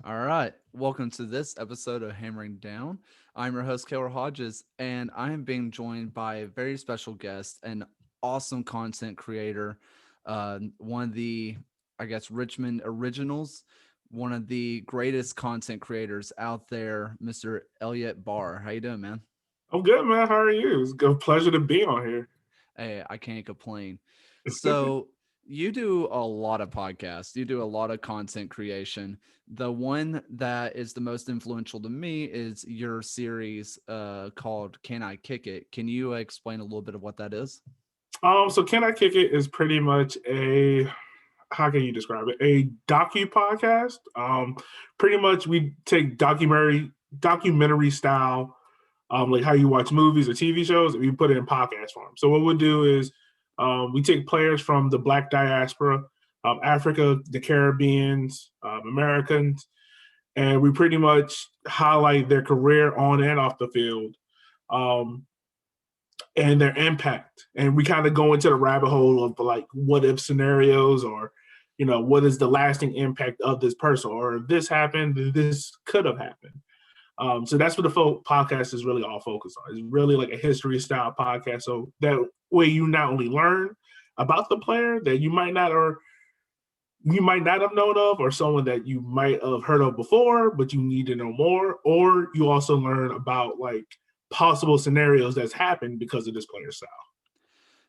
All right. Welcome to this episode of Hammering Down. I'm your host, Kaylor Hodges, and I am being joined by a very special guest, an awesome content creator, one of the, I guess, Richmond originals, one of the greatest content creators out there, Mr. Elliot Barr. How you doing, man? I'm good, man. How are you? It's a pleasure to be on here. Hey, I can't complain. So you do a lot of podcasts. You do a lot of content creation. The one that is the most influential to me is your series called "Can I Kick It?" Can you explain a little bit of what that is? So Can I Kick It is pretty much a how can you describe it? A docu podcast. Pretty much we take documentary style, like how you watch movies or TV shows, and we put it in podcast form. So what we'll do is we take players from the Black diaspora, Africa, the Caribbeans, Americans, and we pretty much highlight their career on and off the field. Um, and their impact. And we kind of go into the rabbit hole of like what if scenarios or, what is the lasting impact of this person or if this happened, this could have happened. So that's what the podcast is really all focused on. It's really like a history style podcast. So that way you not only learn about the player that you might not have known of or someone that you might have heard of before, but you need to know more, or you also learn about like possible scenarios that's happened because of this player style.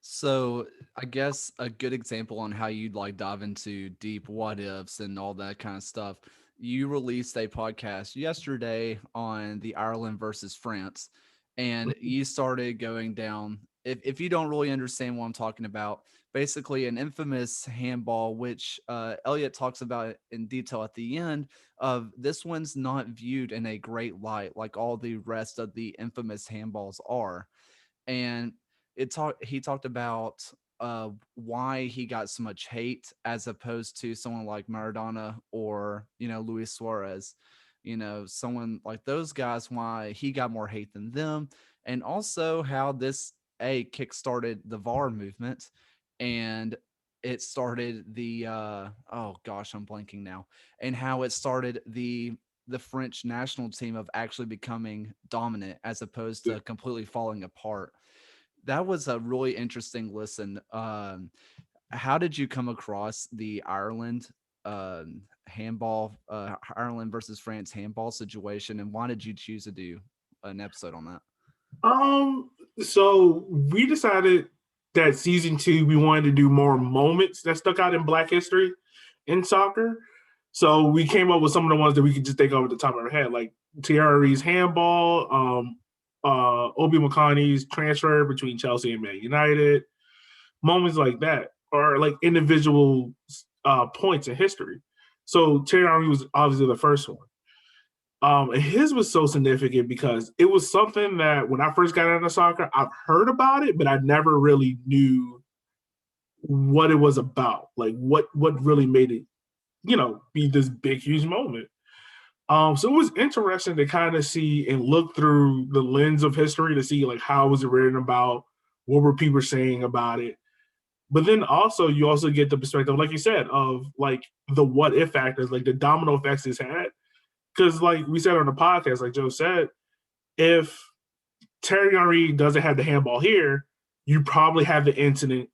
So I guess a good example on how you'd like dive into deep what ifs and all that kind of stuff. You released a podcast yesterday on the Ireland versus France, and you started going down. If you don't really understand what I'm talking about, basically an infamous handball, which Elliot talks about in detail at the end. Of this one's not viewed in a great light, like all the rest of the infamous handballs are, and he talked about why he got so much hate as opposed to someone like Maradona or Luis Suarez, someone like those guys, why he got more hate than them, and also how this a kickstarted the VAR movement, and it started the oh gosh, I'm blanking now, and how it started the French national team of actually becoming dominant as opposed to completely falling apart. That was a really interesting listen. How did you come across the Ireland handball, Ireland versus France handball situation, and why did you choose to do an episode on that? Um, so we decided that season two we wanted to do more moments that stuck out in Black history in soccer. So we came up with some of the ones that we could just think of at the top of our head, like Thierry's handball, Obi McConney's transfer between Chelsea and Man United, moments like that, or like individual points in history. So Thierry Henry was obviously the first one. And his was so significant because it was something that when I first got into soccer, I've heard about it, but I never really knew what it was about. Like what really made it, be this big, huge moment. So it was interesting to kind of see and look through the lens of history to see like how was it written about, what were people saying about it. But then also you also get the perspective, like you said, of like the what if factors, like the domino effects it's had. Because like we said on the podcast, like Joe said, if Terry Henry doesn't have the handball here, you probably have the incident,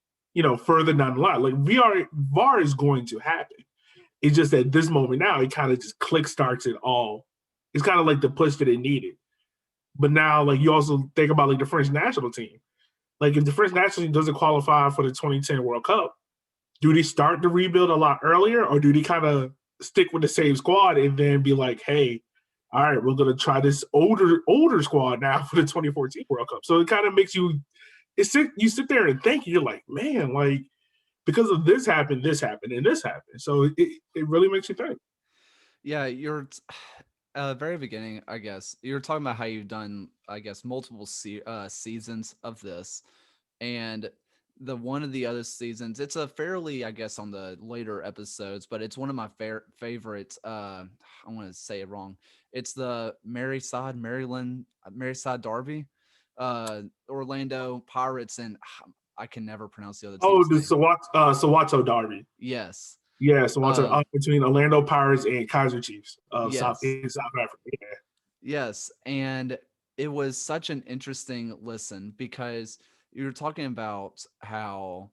further down the line. Like VAR is going to happen. It's just at this moment now, it kind of just click starts it all. It's kind of like the push that it needed. But now, like you also think about like the French national team. Like if the French national team doesn't qualify for the 2010 World Cup, do they start the rebuild a lot earlier, or do they kind of stick with the same squad and then be like, hey, all right, we're gonna try this older squad now for the 2014 World Cup. So it kind of makes you you sit there and think, you're like, man, like because of this happened, and this happened. So it really makes you think. Yeah, you're very beginning, I guess. You're talking about how you've done, I guess, multiple seasons of this, and the one of the other seasons, it's a fairly, I guess, on the later episodes, but it's one of my favorites. I want to say it wrong. It's the Maryside Derby, Orlando Pirates, and I can never pronounce the other Oh, team's the name. Sawato Derby. Yes. Yeah, so once Um, between Orlando Pirates and Kaiser Chiefs of yes, South Africa. Yeah. yes, and it was such an interesting listen because you were talking about how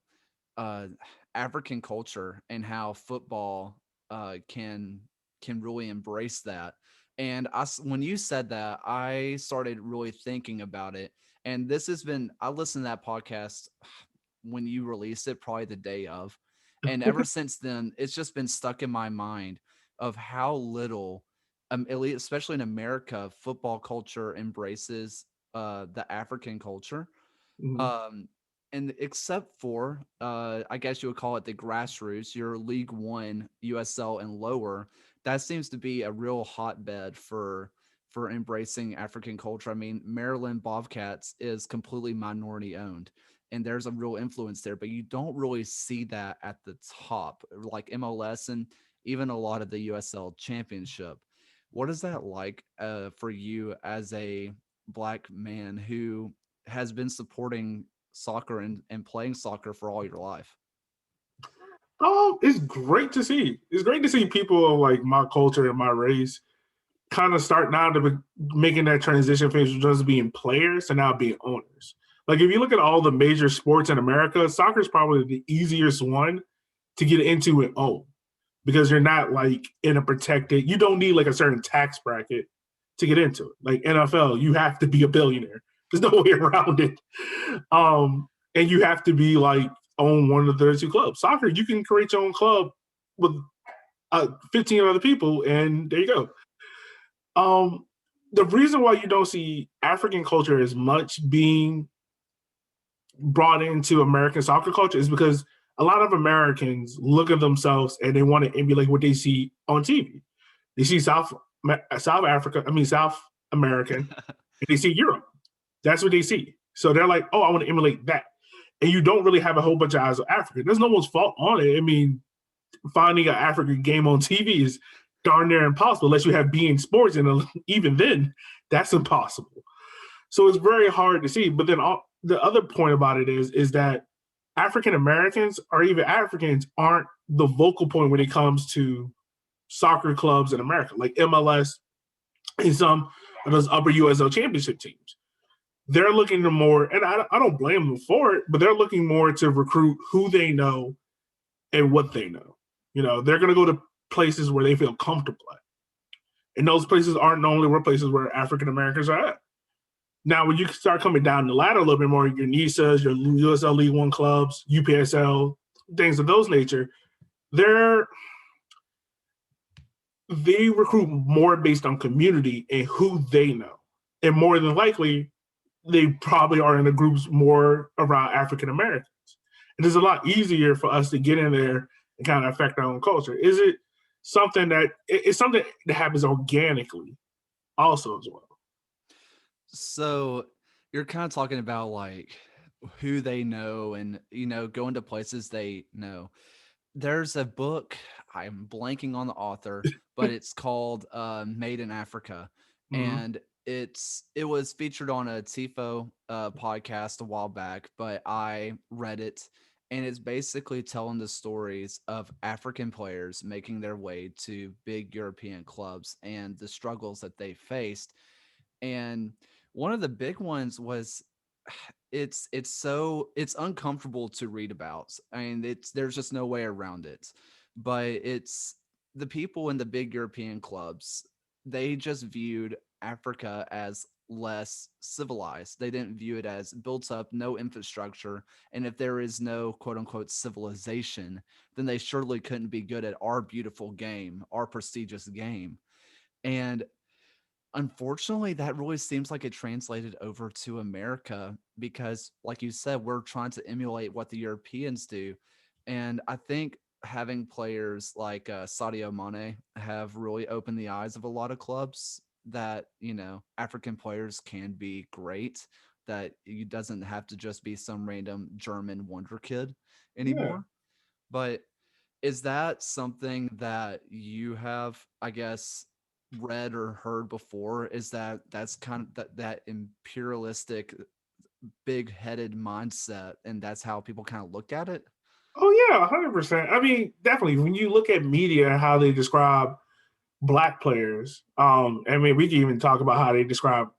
uh, African culture and how football can really embrace that. And when you said that, I started really thinking about it. And this has been I listened to that podcast when you released it, probably the day of, and ever since then, it's just been stuck in my mind of how little, especially in America, football culture embraces the African culture, Mhm. um, and except for, I guess you would call it the grassroots, your League One, USL, and lower, that seems to be a real hotbed for embracing African culture. I mean, Maryland Bobcats is completely minority owned, and there's a real influence there, but you don't really see that at the top, like MLS and even a lot of the USL Championship. What is that like for you as a black man who has been supporting soccer and playing soccer for all your life? It's great to see. It's great to see people of like my culture and my race kind of start now to be making that transition from just being players to now being owners. Like if you look at all the major sports in America, soccer is probably the easiest one to get into and own because you're not like in a protected. You don't need like a certain tax bracket to get into it. Like NFL, you have to be a billionaire. There's no way around it. And you have to be like own one of the 32 clubs. Soccer, you can create your own club with 15 other people, and there you go. Um, the reason why you don't see African culture as much being brought into American soccer culture is because a lot of Americans look at themselves and they want to emulate what they see on TV. They see South Africa, I mean South American, and they see Europe. That's what they see. So they're like, oh, I want to emulate that. And you don't really have a whole bunch of eyes on Africa. There's no one's fault on it. I mean, finding an African game on TV is darn near impossible unless you have being sports, and even then, that's impossible. So it's very hard to see. But then the other point about it is that African Americans or even Africans aren't the vocal point when it comes to soccer clubs in America, like MLS and some of those upper USL championship teams. They're looking to more, and I don't blame them for it, but they're looking more to recruit who they know and what they know. You know, they're going to go to places where they feel comfortable at. And those places aren't normally where places where African Americans are at. Now, when you start coming down the ladder a little bit more, your NISAs, your USL League One clubs, UPSL, things of those nature, they're they recruit more based on community and who they know. And more than likely, they probably are in the groups more around African Americans. It is a lot easier for us to get in there and kind of affect our own culture. Is it something that it's something that happens organically also as well? So you're kind of talking about like who they know and going to places they know. There's a book, I'm blanking on the author, but it's called Made in Africa, Mm-hmm. and it was featured on a Tifo podcast a while back, but I read it, and it's basically telling the stories of African players making their way to big European clubs and the struggles that they faced. And one of the big ones was it's uncomfortable to read about. I mean, it's there's just no way around it. But it's the people in the big European clubs, they just viewed Africa as less civilized. They didn't view it as built up, no infrastructure. And if there is no quote unquote civilization, then they surely couldn't be good at our beautiful game, our prestigious game. And unfortunately, that really seems like it translated over to America because, like you said, we're trying to emulate what the Europeans do. And I think having players like Sadio Mane have really opened the eyes of a lot of clubs that, African players can be great, that it doesn't have to just be some random German wonder kid Yeah. anymore. But is that something that you have, I guess, read or heard before? Is that's kind of that imperialistic, big-headed mindset, and that's how people kind of look at it? Oh yeah, 100%. I mean, definitely when you look at media and how they describe black players, I mean, we can even talk about how they describe,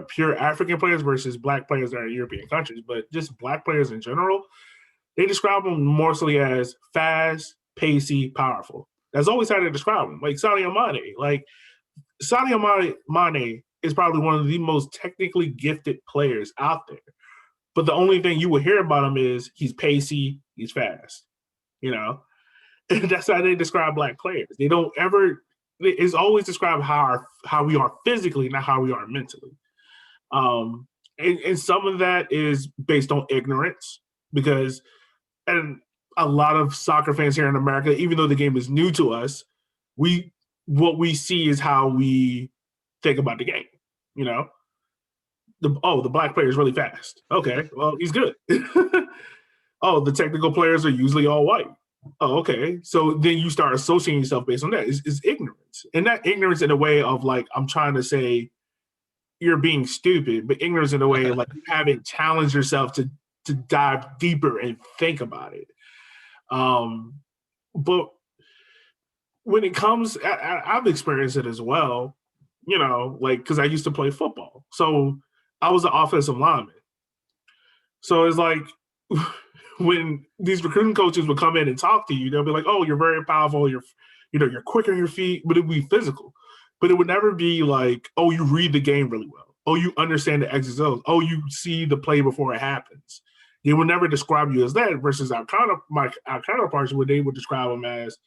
pure African players versus black players that are European countries, but just black players in general, they describe them mostly as fast, pacey, powerful. That's always how they describe them. Like Sadio Mane. Like Sadio Mane is probably one of the most technically gifted players out there. But the only thing you will hear about him is he's pacey, he's fast. You know, and that's how they describe black players. They don't ever. It's always described how we are physically, not how we are mentally. Um, and some of that is based on ignorance because, and a lot of soccer fans here in America, even though the game is new to us, we what we see is how we think about the game. You know, the black player is really fast. Okay, well he's good. Oh, the technical players are usually all white. Oh, okay. So then you start associating yourself based on that. It's ignorance. And not ignorance in a way of like, I'm trying to say you're being stupid, but ignorance in a way of like you haven't challenged yourself to dive deeper and think about it. But when it comes, I've experienced it as well, like, because I used to play football. So I was an offensive lineman. So it's like, when these recruiting coaches would come in and talk to you, they'll be like, "Oh, you're very powerful. You're quick on your feet," but it would be physical. But it would never be like, "Oh, you read the game really well. Oh, you understand the X's and O's. Oh, you see the play before it happens." They would never describe you as that. Versus our counterparts, where they would describe him as,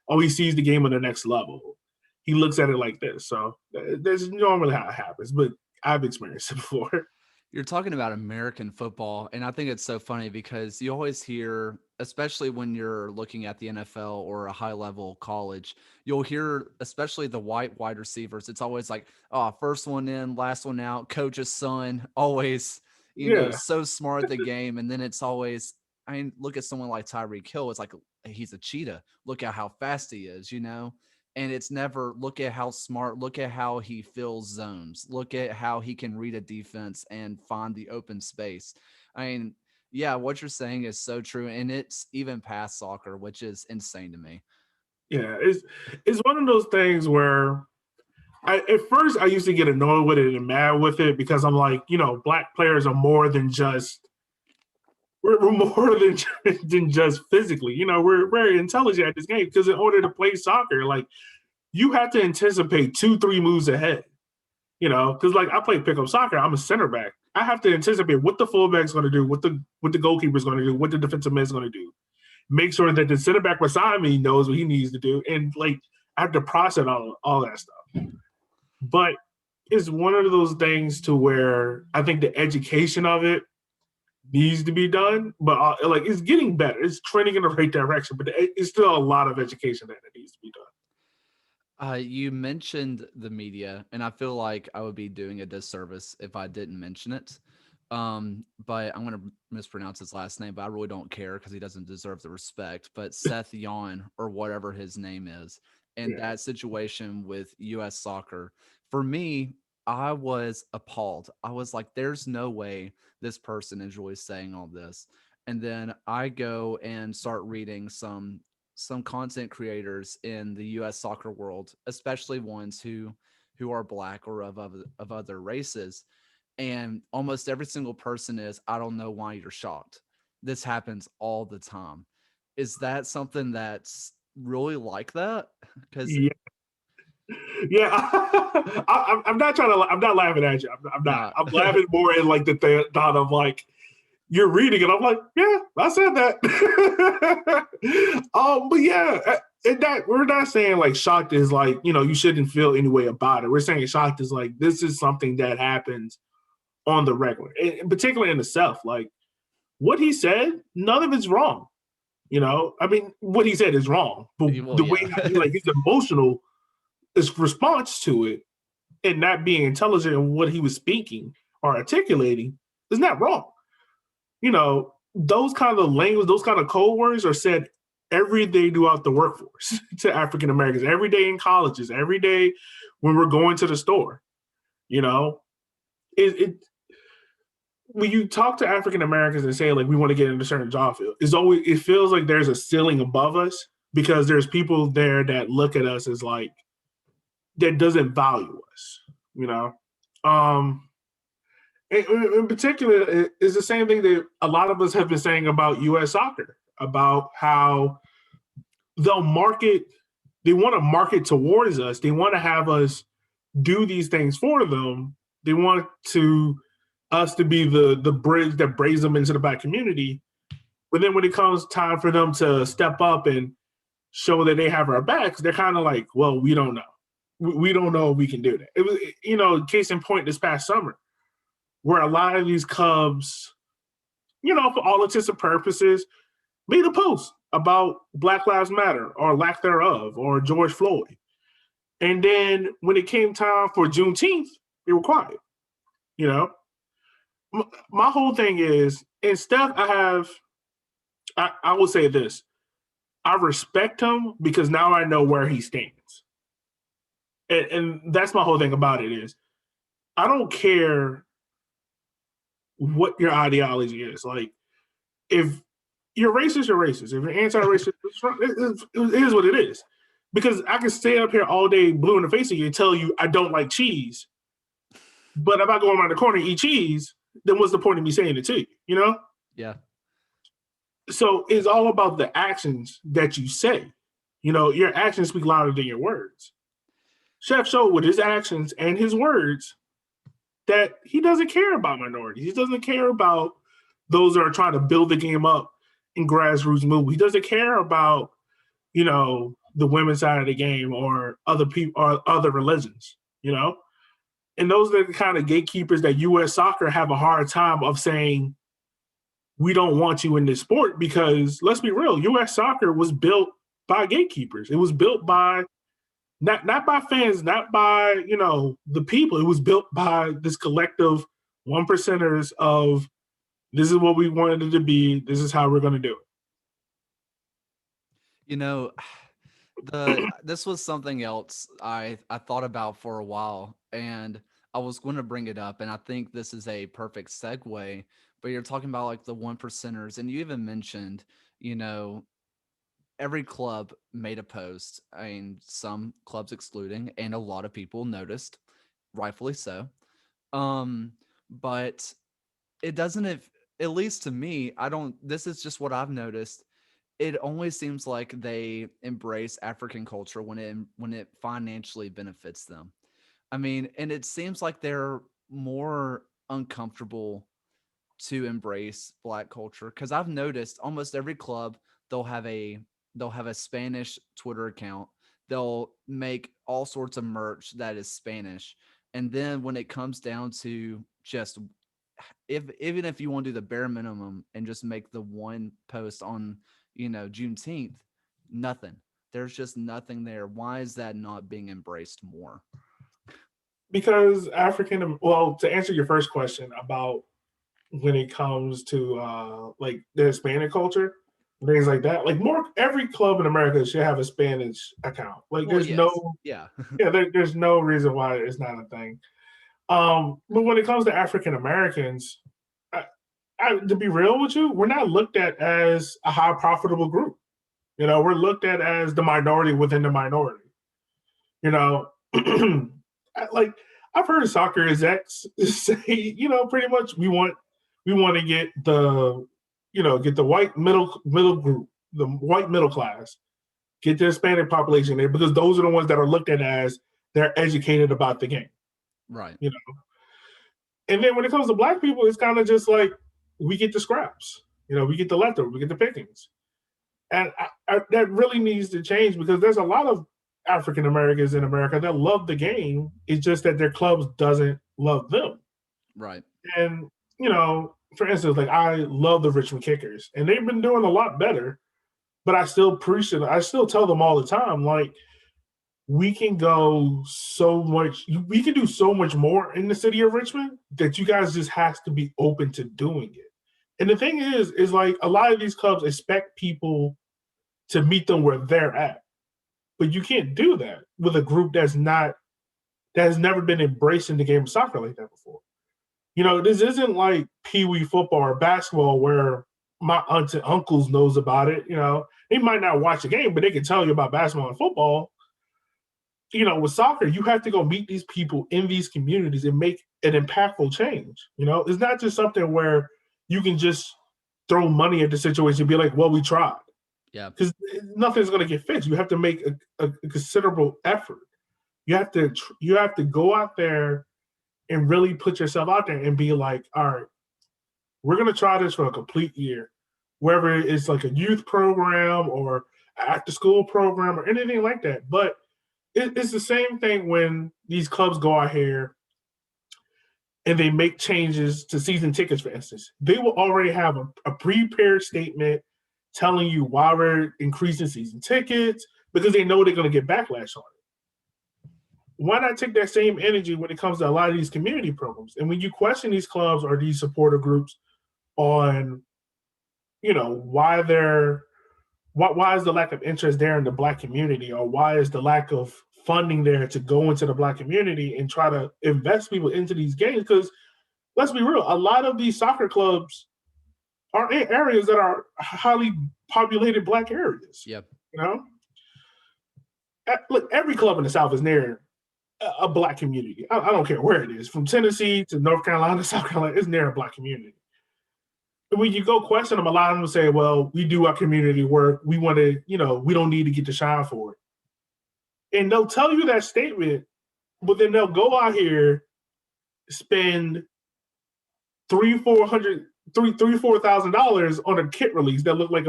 "Oh, he sees the game on the next level. He looks at it like this." So that's normally how it happens. But I've experienced it before. You're talking about American football, and I think it's so funny because you always hear, especially when you're looking at the NFL or a high level college, you'll hear, especially the white wide receivers, it's always like, oh, first one in, last one out, coach's son, always, Yeah, so smart at the game. And then it's always, I mean, look at someone like Tyreek Hill. It's like, he's a cheetah. Look at how fast he is. And it's never look at how smart, look at how he fills zones, look at how he can read a defense and find the open space. I mean, yeah, what you're saying is so true. And it's even past soccer, which is insane to me. yeah. It's one of those things where at first I used to get annoyed with it and mad with it because I'm like, black players are more than just we're more than just physically. We're very intelligent at this game because in order to play soccer, like you have to anticipate 2-3 moves ahead. Because like I play pickup soccer, I'm a center back. I have to anticipate what the fullback's going to do, what the goalkeeper's going to do, what the defensive man's going to do. Make sure that the center back beside me knows what he needs to do, and like I have to process all that stuff. But it's one of those things to where I think the education of it needs to be done, but like it's getting better. It's trending in the right direction, but it's still a lot of education that needs to be done. You mentioned the media, and I feel like I would be doing a disservice if I didn't mention it. But I'm going to mispronounce his last name, but I really don't care because he doesn't deserve the respect. But Seth Yon, or whatever his name is, and Yeah, that situation with U.S. soccer, for me, I was appalled. I was like, there's no way this person is really saying all this. And then I go and start reading some content creators in the US soccer world, especially ones who are black or of other races, and almost every single person is, I don't know why you're shocked. This happens all the time. Is that something that's really like that? Cuz yeah, yeah. I'm not trying to. I'm not laughing at you. I'm not. not I'm laughing more at like the thought of like you're reading it. I'm like, yeah, I said that. But yeah, and that we're not saying like shocked is like you shouldn't feel any way about it. We're saying shocked is like this is something that happens on the regular, and particularly in the South. Like what he said, none of it's wrong. I mean, what he said is wrong, but well, the way yeah. like his emotional his response to it and not being intelligent in what he was speaking or articulating is not wrong. Those kind of language, those kind of code words are said every day throughout the workforce to African Americans, every day in colleges, every day when we're going to the store. You know, it when you talk to African Americans and say like we want to get into a certain job field, it feels like there's a ceiling above us because there's people there that look at us as like that doesn't value us, you know. Um, in particular, is the same thing that a lot of us have been saying about U.S. soccer, about how they'll market, they want to market towards us, they want to have us do these things for them. They want to us to be the bridge that brings them into the black community. But then when it comes time for them to step up and show that they have our backs, they're kind of like, well, we don't know. We don't know if we can do that. It was, case in point, this past summer, where a lot of these Cubs, for all intents and purposes, made a post about Black Lives Matter or lack thereof or George Floyd. And then when it came time for Juneteenth, they were quiet. You know, my whole thing is, and Steph, I will say this. I respect him because now I know where he stands. And that's my whole thing about it is I don't care what your ideology is. Like, if you're racist, you're racist. If you're anti-racist, it is what it is. Because I can stay up here all day blue in the face of you and tell you I don't like cheese. But if I go around the corner and eat cheese, then what's the point of me saying it to you, you know? Yeah. So it's all about the actions that you say. Your actions speak louder than your words. Chef showed with his actions and his words that he doesn't care about minorities. He doesn't care about those that are trying to build the game up in grassroots movement. He doesn't care about, the women's side of the game or other people or other religions, And those are the kind of gatekeepers that U.S. soccer have a hard time of saying, we don't want you in this sport because let's be real, U.S. soccer was built by gatekeepers. It was built by not by fans, not by, the people. It was built by this collective one percenters of this is what we wanted it to be. This is how we're going to do it. You know, this was something else I thought about for a while, and I was going to bring it up, and I think this is a perfect segue. But you're talking about like the one percenters, and you even mentioned, you know, every club made a post. I mean, some clubs excluding, and a lot of people noticed, rightfully so. But it doesn't have, at least to me, I don't. This is just what I've noticed. It only seems like they embrace African culture when it financially benefits them. I mean, and it seems like they're more uncomfortable to embrace black culture because I've noticed almost every club they'll have a they'll have a Spanish Twitter account. They'll make all sorts of merch that is Spanish. And then when it comes down to just if even if you want to do the bare minimum and just make the one post on, Juneteenth, nothing. There's just nothing there. Why is that not being embraced more? Because to answer your first question about when it comes to like the Hispanic culture, things like that, like more every club in America should have a Spanish account. Like Well, there's yes. no, Yeah. yeah, there's no reason why it's not a thing. But when it comes to African Americans, to be real with you, we're not looked at as a high profitable group. We're looked at as the minority within the minority. You know, like I've heard soccer execs say, pretty much we want to get the white middle group, the white middle class, get the Hispanic population there because those are the ones that are looked at as they're educated about the game. Right. And then when it comes to black people, it's kind of just like we get the scraps. We get the leftovers, we get the pickings. And that really needs to change because there's a lot of African Americans in America that love the game. It's just that their clubs doesn't love them. Right. And, for instance, like I love the Richmond Kickers and they've been doing a lot better, but I still appreciate it. I still tell them all the time, like, we can do so much more in the city of Richmond that you guys just has to be open to doing it. And the thing is like a lot of these clubs expect people to meet them where they're at. But you can't do that with a group that has never been embracing the game of soccer like that before. This isn't like Pee Wee football or basketball where my aunts and uncles knows about it. They might not watch the game, but they can tell you about basketball and football. With soccer, you have to go meet these people in these communities and make an impactful change. It's not just something where you can just throw money at the situation and be like, well, we tried. Yeah. Because nothing's going to get fixed. You have to make a considerable effort. You have to go out there and really put yourself out there and be like, all right, we're going to try this for a complete year, whether it's like a youth program or after school program or anything like that. But it's the same thing when these clubs go out here and they make changes to season tickets, for instance. They will already have a prepared statement telling you why we're increasing season tickets because they know they're going to get backlash on it. Why not take that same energy when it comes to a lot of these community programs? And when you question these clubs or these supporter groups on, why is the lack of interest there in the Black community, or why is the lack of funding there to go into the Black community and try to invest people into these games? Because let's be real, a lot of these soccer clubs are in areas that are highly populated Black areas. Yep. You know, look, every club in the South is near a Black community. I don't care where it is, from Tennessee to North Carolina, South Carolina, it's near a Black community. And when you go question them, a lot of them say, well, we do our community work. We want to, we don't need to get the shine for it. And they'll tell you that statement, but then they'll go out here, spend $4,000 on a kit release that look like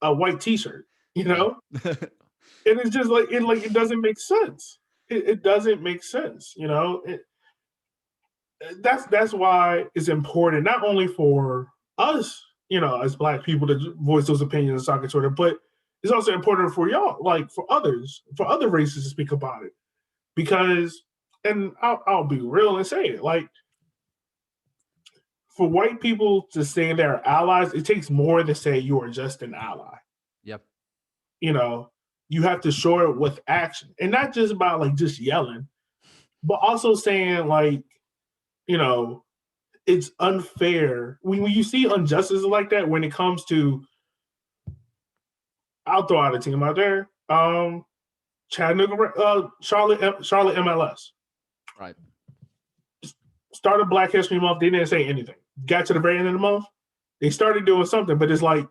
a white t-shirt, Yeah. and it's just like it doesn't make sense. It doesn't make sense. That's why it's important not only for us, as Black people to voice those opinions on soccer Twitter, but it's also important for y'all, like for others, for other races to speak about it. Because, and I'll be real and say it, like for white people to say they're allies, it takes more than say you are just an ally. Yep. You have to show it with action, and not just about like just yelling, but also saying like, it's unfair when you see injustices like that. When it comes to, I'll throw out a team out there, Chattanooga, Charlotte MLS Right. started Black History Month. They didn't say anything. Got to the very end of the month, they started doing something, but it's like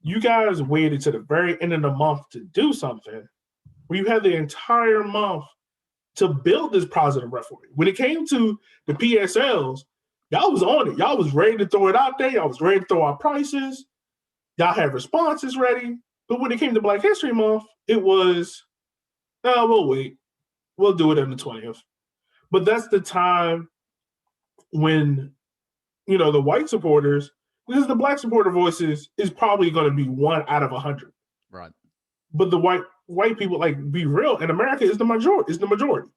you guys waited to the very end of the month to do something where you had the entire month to build this positive referee. When it came to the PSLs, y'all was on it. Y'all was ready to throw it out there. Y'all was ready to throw out prices. Y'all had responses ready. But when it came to Black History Month, it was, we'll wait. We'll do it on the 20th. But that's the time when, the white supporters, because the Black supporter voices is probably going to be 1 out of 100. Right. But the white people, like, be real, and America is the majority.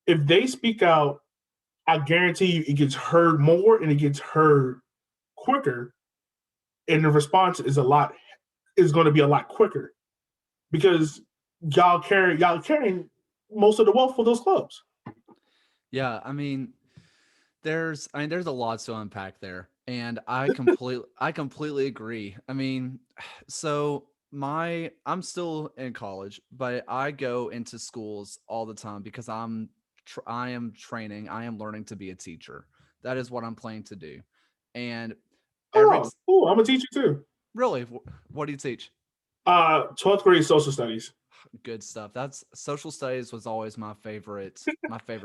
If they speak out, I guarantee you it gets heard more and it gets heard quicker, and the response is going to be a lot quicker because y'all carrying most of the wealth for those clubs. Yeah. There's a lot to unpack there, and I completely agree. So I'm still in college, but I go into schools all the time because I am training, I am learning to be a teacher. That is what I'm planning to do. And every I'm a teacher too. really, what do you teach? 12th grade social studies. Good stuff. That's social studies was always my favorite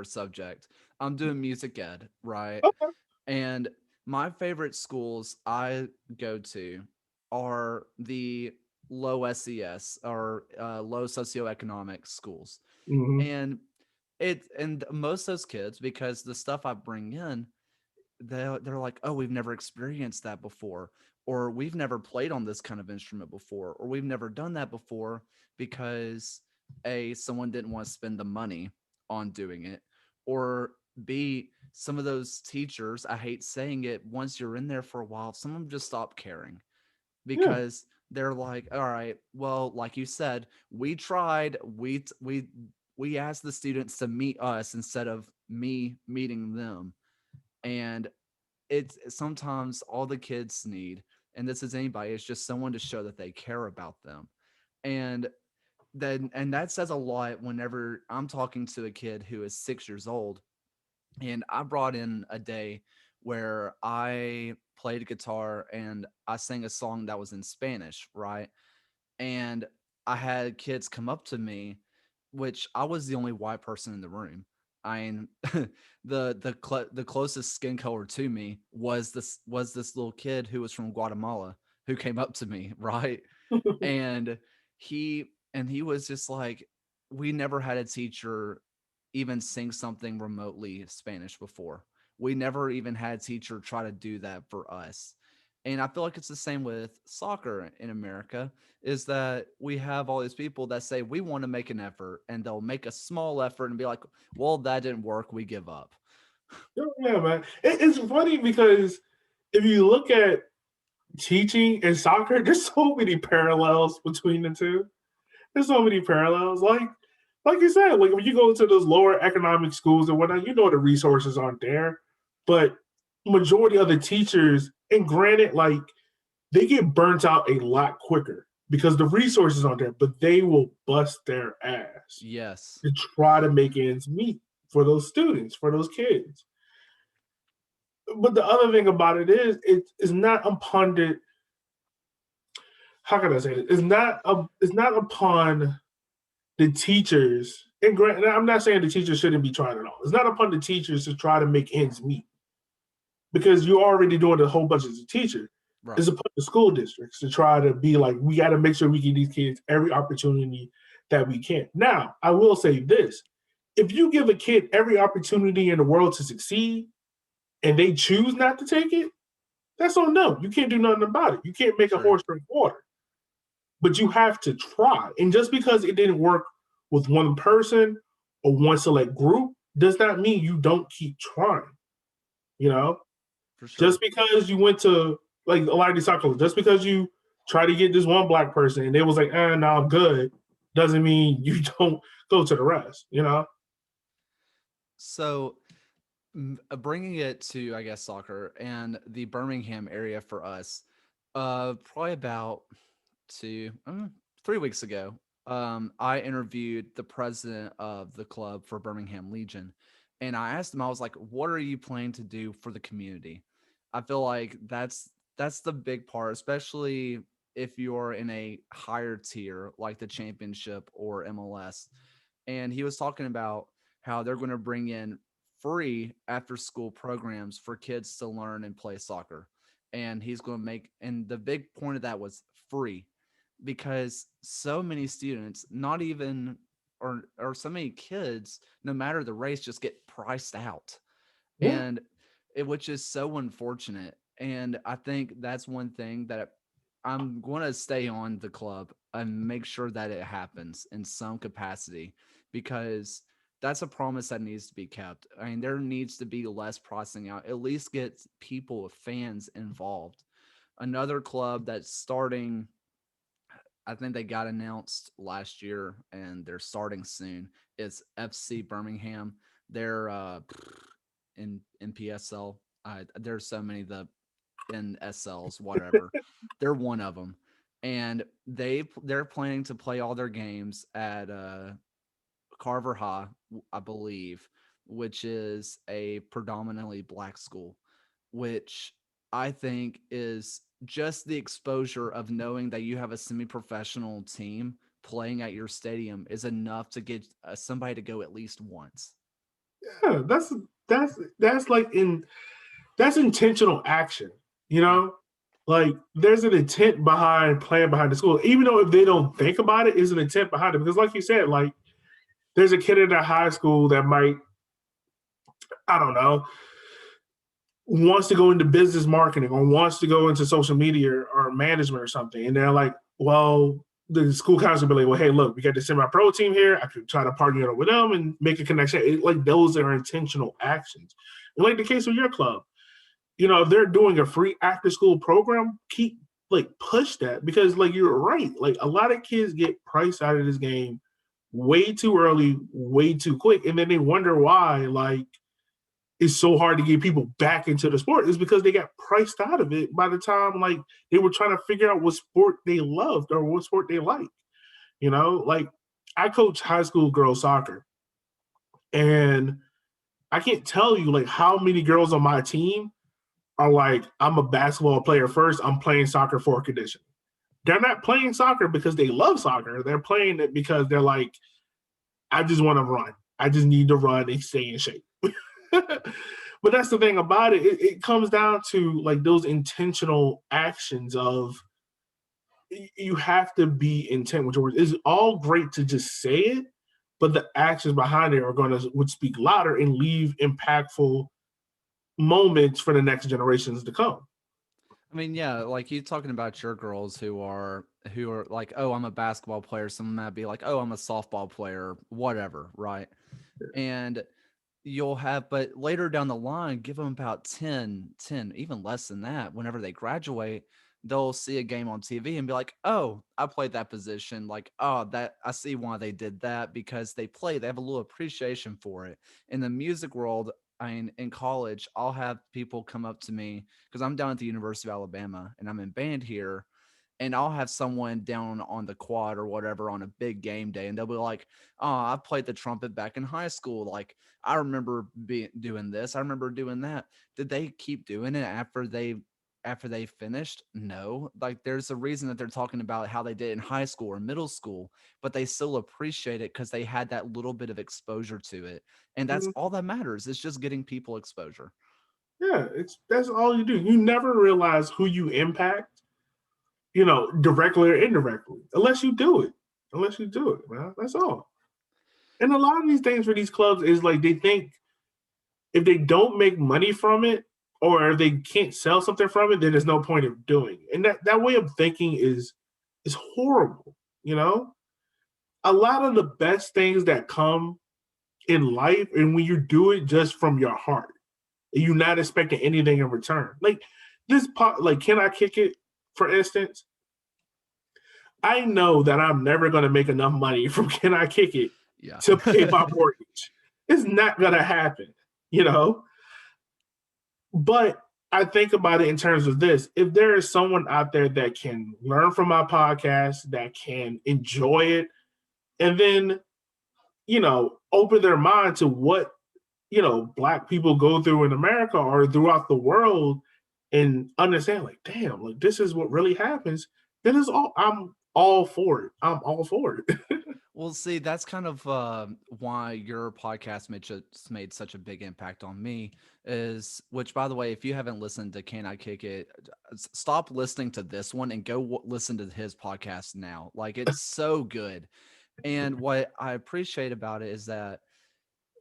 subject. I'm doing music ed, right? Okay. And my favorite schools I go to are the low SES or low socioeconomic schools. Mm-hmm. And most of those kids, because the stuff I bring in, they're like, oh, we've never experienced that before, or we've never played on this kind of instrument before, or we've never done that before because someone didn't want to spend the money on doing it, or B, some of those teachers, I hate saying it, once you're in there for a while, some of them just stop caring Yeah. because they're like, all right, well, like you said, we tried, we asked the students to meet us instead of me meeting them. And it's sometimes all the kids need, and this is anybody, it's just someone to show that they care about them. And that says a lot whenever I'm talking to a kid who is 6 years old. And I brought in a day where I played guitar and I sang a song that was in Spanish, right? And I had kids come up to me, which I was the only white person in the room. I mean, the closest skin color to me was this little kid who was from Guatemala who came up to me, right? And he was just like, we never had a teacher even sing something remotely Spanish before. We never even had a teacher try to do that for us. And I feel like it's the same with soccer in America, is that we have all these people that say we want to make an effort and they'll make a small effort and be like, well, that didn't work, we give up. Yeah, man. It's funny because if you look at teaching and soccer, there's so many parallels between the two. There's so many parallels. Like you said, like when you go to those lower economic schools and whatnot, the resources aren't there. But majority of the teachers, and granted, like they get burnt out a lot quicker because the resources aren't there, but they will bust their ass Yes, to try to make ends meet for those students, for those kids. But the other thing about it is, it's not upon the, how can I say it? It's not upon the teachers. And I'm not saying the teachers shouldn't be trying at all. It's not upon the teachers to try to make ends meet because you're already doing a whole bunch as a teacher. It's right. upon the school districts to try to be like, we got to make sure we give these kids every opportunity that we can. Now, I will say this: if you give a kid every opportunity in the world to succeed and they choose not to take it, that's on them. You can't do nothing about it. You can't make a True. horse drink water, but you have to try. And just because it didn't work with one person or one select group does not mean you don't keep trying. You know, For sure. just because you went to like a lot of these soccer, just because you try to get this one black person and they was like, no, I'm good, doesn't mean you don't go to the rest. So bringing it to, I guess, soccer and the Birmingham area for us, probably about 3 weeks ago, I interviewed the president of the club for Birmingham Legion, and I asked him, I was like, "What are you planning to do for the community?" I feel like that's the big part, especially if you're in a higher tier like the championship or MLS. And he was talking about how they're going to bring in free after school programs for kids to learn and play soccer. And he's going to make, and the big point of that was free, because so many students, not even, or so many kids, no matter the race, just get priced out. Yeah, And which is so unfortunate. And I think that's one thing that I'm going to stay on the club and make sure that it happens in some capacity, because that's a promise that needs to be kept. I mean, there needs to be less pricing out, at least get people, fans involved. Another club that's starting, I think they got announced last year and they're starting soon, is FC Birmingham. They're in PSL. There's so many the NSLs, whatever. They're one of them, and they're planning to play all their games at Carver High, I believe, which is a predominantly black school, which I think is just the exposure of knowing that you have a semi-professional team playing at your stadium is enough to get somebody to go at least once. yeah, that's like that's intentional action. You Yeah. know, like there's an intent behind playing behind the school, even though if they don't think about it, is an intent behind it. Because, like you said, like there's a kid in a high school that might, I don't know, wants to go into business marketing or wants to go into social media or management or something, and they're like, well, the school council will be like, well, hey, look, we got the semi-pro team here. I could try to partner with them and make a connection. Like those are intentional actions. And like the case with your club, if they're doing a free after school program, keep like push that because like you're right. Like a lot of kids get priced out of this game way too early, way too quick. And then they wonder why, like, it's so hard to get people back into the sport is because they got priced out of it by the time like they were trying to figure out what sport they loved or what sport they liked. Like I coach high school girls soccer, and I can't tell you like how many girls on my team are like, I'm a basketball player first. I'm playing soccer for conditioning. They're not playing soccer because they love soccer. They're playing it because they're like, I just want to run. I just need to run and stay in shape. But that's the thing about it. It comes down to like those intentional actions of you have to be intent with your words. It's all great to just say it, but the actions behind it are going to would speak louder and leave impactful moments for the next generations to come. I mean, yeah, like you talking about your girls who are like, oh, I'm a basketball player. Someone might be like, oh, I'm a softball player, whatever, right? And you'll have, but later down the line, give them about 10, even less than that. Whenever they graduate, they'll see a game on TV and be like, oh, I played that position. Like, oh, that I see why they did that because they have a little appreciation for it. In the music world, I mean, in college, I'll have people come up to me because I'm down at the University of Alabama and I'm in band here, and I'll have someone down on the quad or whatever on a big game day, and they'll be like, "Oh, I played the trumpet back in high school. Like, I remember doing this. I remember doing that." Did they keep doing it after they finished? No. Like, there's a reason that they're talking about how they did in high school or middle school, but they still appreciate it because they had that little bit of exposure to it, and that's Mhm. all that matters. It's just getting people exposure. Yeah, that's all you do. You never realize who you impact, directly or indirectly, unless you do it. Unless you do it, man. That's all. And a lot of these things for these clubs is like they think if they don't make money from it or if they can't sell something from it, then there's no point of doing it. And that way of thinking is horrible, you know? A lot of the best things that come in life and when you do it just from your heart, you're not expecting anything in return. Like like Can I Kick It, for instance? I know that I'm never gonna make enough money from Can I Kick It Yeah. to pay my mortgage. It's not gonna happen, you know? But I think about it in terms of this. If there is someone out there that can learn from my podcast, that can enjoy it, and then, open their mind to what, Black people go through in America or throughout the world and understand, like, damn, like this is what really happens, then I'm all for it. I'm all for it. Well, see, that's kind of why your podcast made such a big impact on me. Is which, by the way, if you haven't listened to "Can I Kick It," stop listening to this one and go listen to his podcast now. Like, it's so good. And what I appreciate about it is that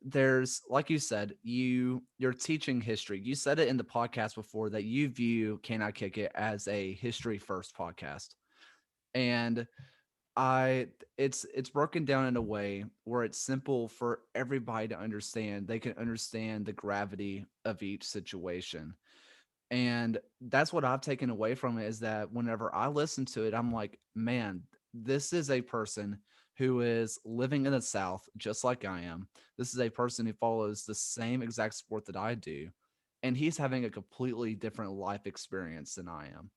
there's, like you said, you're teaching history. You said it in the podcast before that you view "Can I Kick It" as a history first podcast, and I it's broken down in a way where it's simple for everybody to understand. They can understand the gravity of each situation. And that's what I've taken away from it is that whenever I listen to it, I'm like, man, this is a person who is living in the South just like I am. This is a person who follows the same exact sport that I do. And he's having a completely different life experience than I am,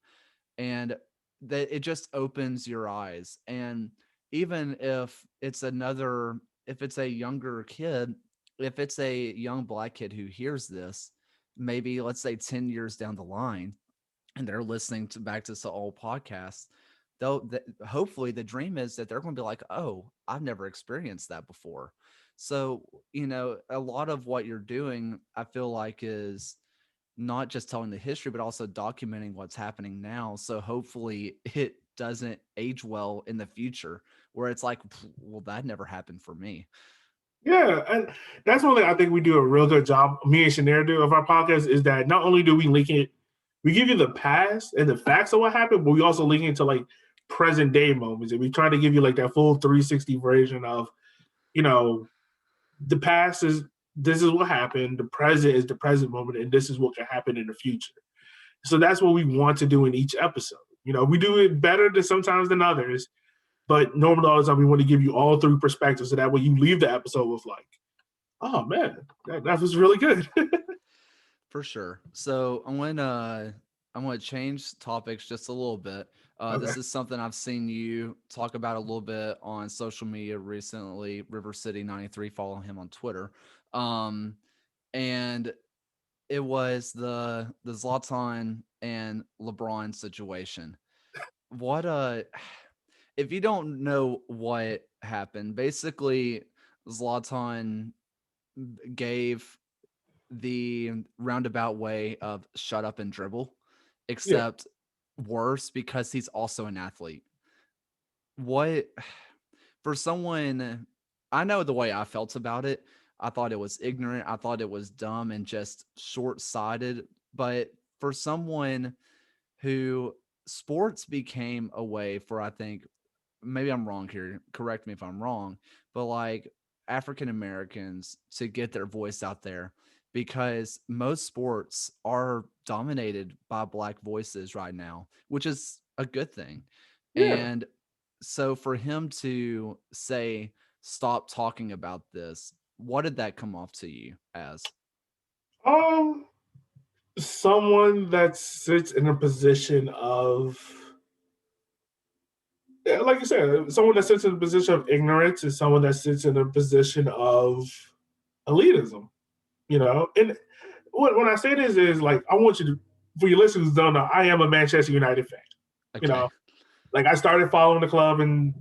and that it just opens your eyes. And even if it's a younger kid, if it's a young Black kid who hears this, maybe let's say 10 years down the line, and they're listening to back to some old podcasts, hopefully the dream is that they're going to be like, oh, I've never experienced that before. So, a lot of what you're doing, I feel like, is not just telling the history, but also documenting what's happening now. So hopefully it doesn't age well in the future where it's like, well, that never happened for me. Yeah, and that's one thing I think we do a real good job, me and Shanair do, of our podcast, is that not only do we link it, we give you the past and the facts of what happened, but we also link it to like present day moments. And we try to give you like that full 360 version of, you know, the past is this is what happened, the present is the present moment, and this is what can happen in the future. So that's what we want to do in each episode. We do it better than sometimes than others, but normally all the time we want to give you all three perspectives so that when you leave the episode with like, oh man, that was really good. For sure. So I'm gonna change topics just a little bit. Okay. This is something I've seen you talk about a little bit on social media recently. River City 93, follow him on Twitter. Um, and it was the Zlatan and LeBron situation. What if you don't know what happened, basically Zlatan gave the roundabout way of shut up and dribble, Yeah. except worse because he's also an athlete. What for someone, I know the way I felt about it. I thought it was ignorant. I thought it was dumb and just short sighted. But for someone who sports became a way for, I think, maybe I'm wrong here. Correct me if I'm wrong, but like African Americans to get their voice out there because most sports are dominated by black voices right now, which is a good thing. Yeah. And so for him to say, stop talking about this, what did that come off to you as? Um, someone that sits in a position of, yeah, like you said, someone that sits in a position of ignorance is someone that sits in a position of elitism. And when I say this is like I want you to, for your listeners who don't know, I am a Manchester United fan. You Okay. know, like I started following the club in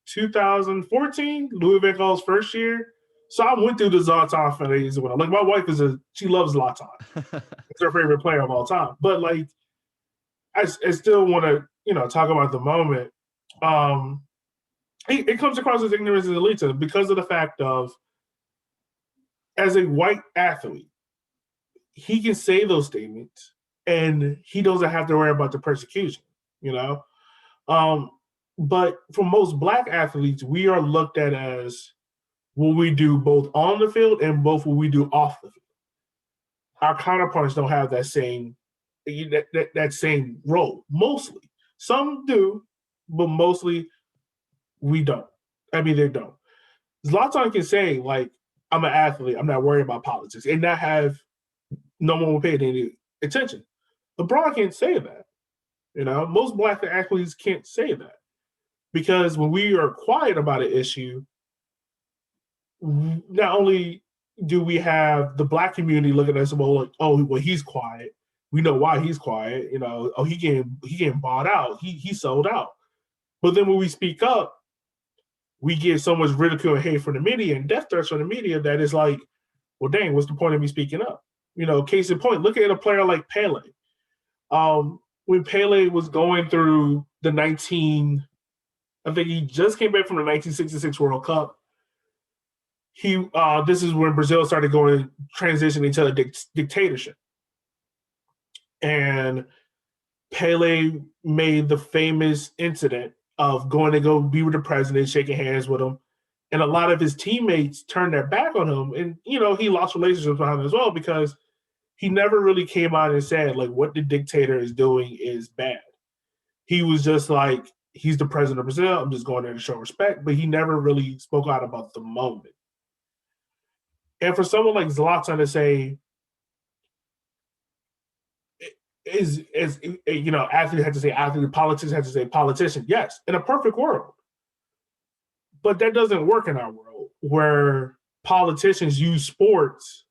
2014, Louis Van Gaal's first year. So I went through the Zlatan phase. When like my wife she loves Zlatan. It's her favorite player of all time. But like I still want to talk about the moment. Um, it comes across as ignorance and elitism because of the fact of as a white athlete, he can say those statements and he doesn't have to worry about the persecution. You know, um, but for most black athletes, we are looked at as what we do both on the field and both what we do off the field. Our counterparts don't have that same role. Mostly, some do, but mostly we don't. I mean, they don't. Zlatan can say like, "I'm an athlete. I'm not worried about politics," and not have no one will pay any attention. LeBron can't say that. Most black athletes can't say that because when we are quiet about an issue, not only do we have the black community looking at us well, like, oh, well, he's quiet. We know why he's quiet. Oh, he getting bought out. He sold out. But then when we speak up, we get so much ridicule and hate from the media and death threats from the media that is like, well, dang, what's the point of me speaking up? Case in point, look at a player like Pele. When Pele was going through I think he just came back from the 1966 World Cup. This is when Brazil started going transitioning to a dictatorship, and Pele made the famous incident of going to go be with the president, shaking hands with him, and a lot of his teammates turned their back on him, and he lost relationships with him as well because he never really came out and said like what the dictator is doing is bad. He was just like he's the president of Brazil. I'm just going there to show respect, but he never really spoke out about the moment. And for someone like Zlatan to say, is athlete had to say athlete, politics had to say politician. Yes, in a perfect world, but that doesn't work in our world where politicians use sports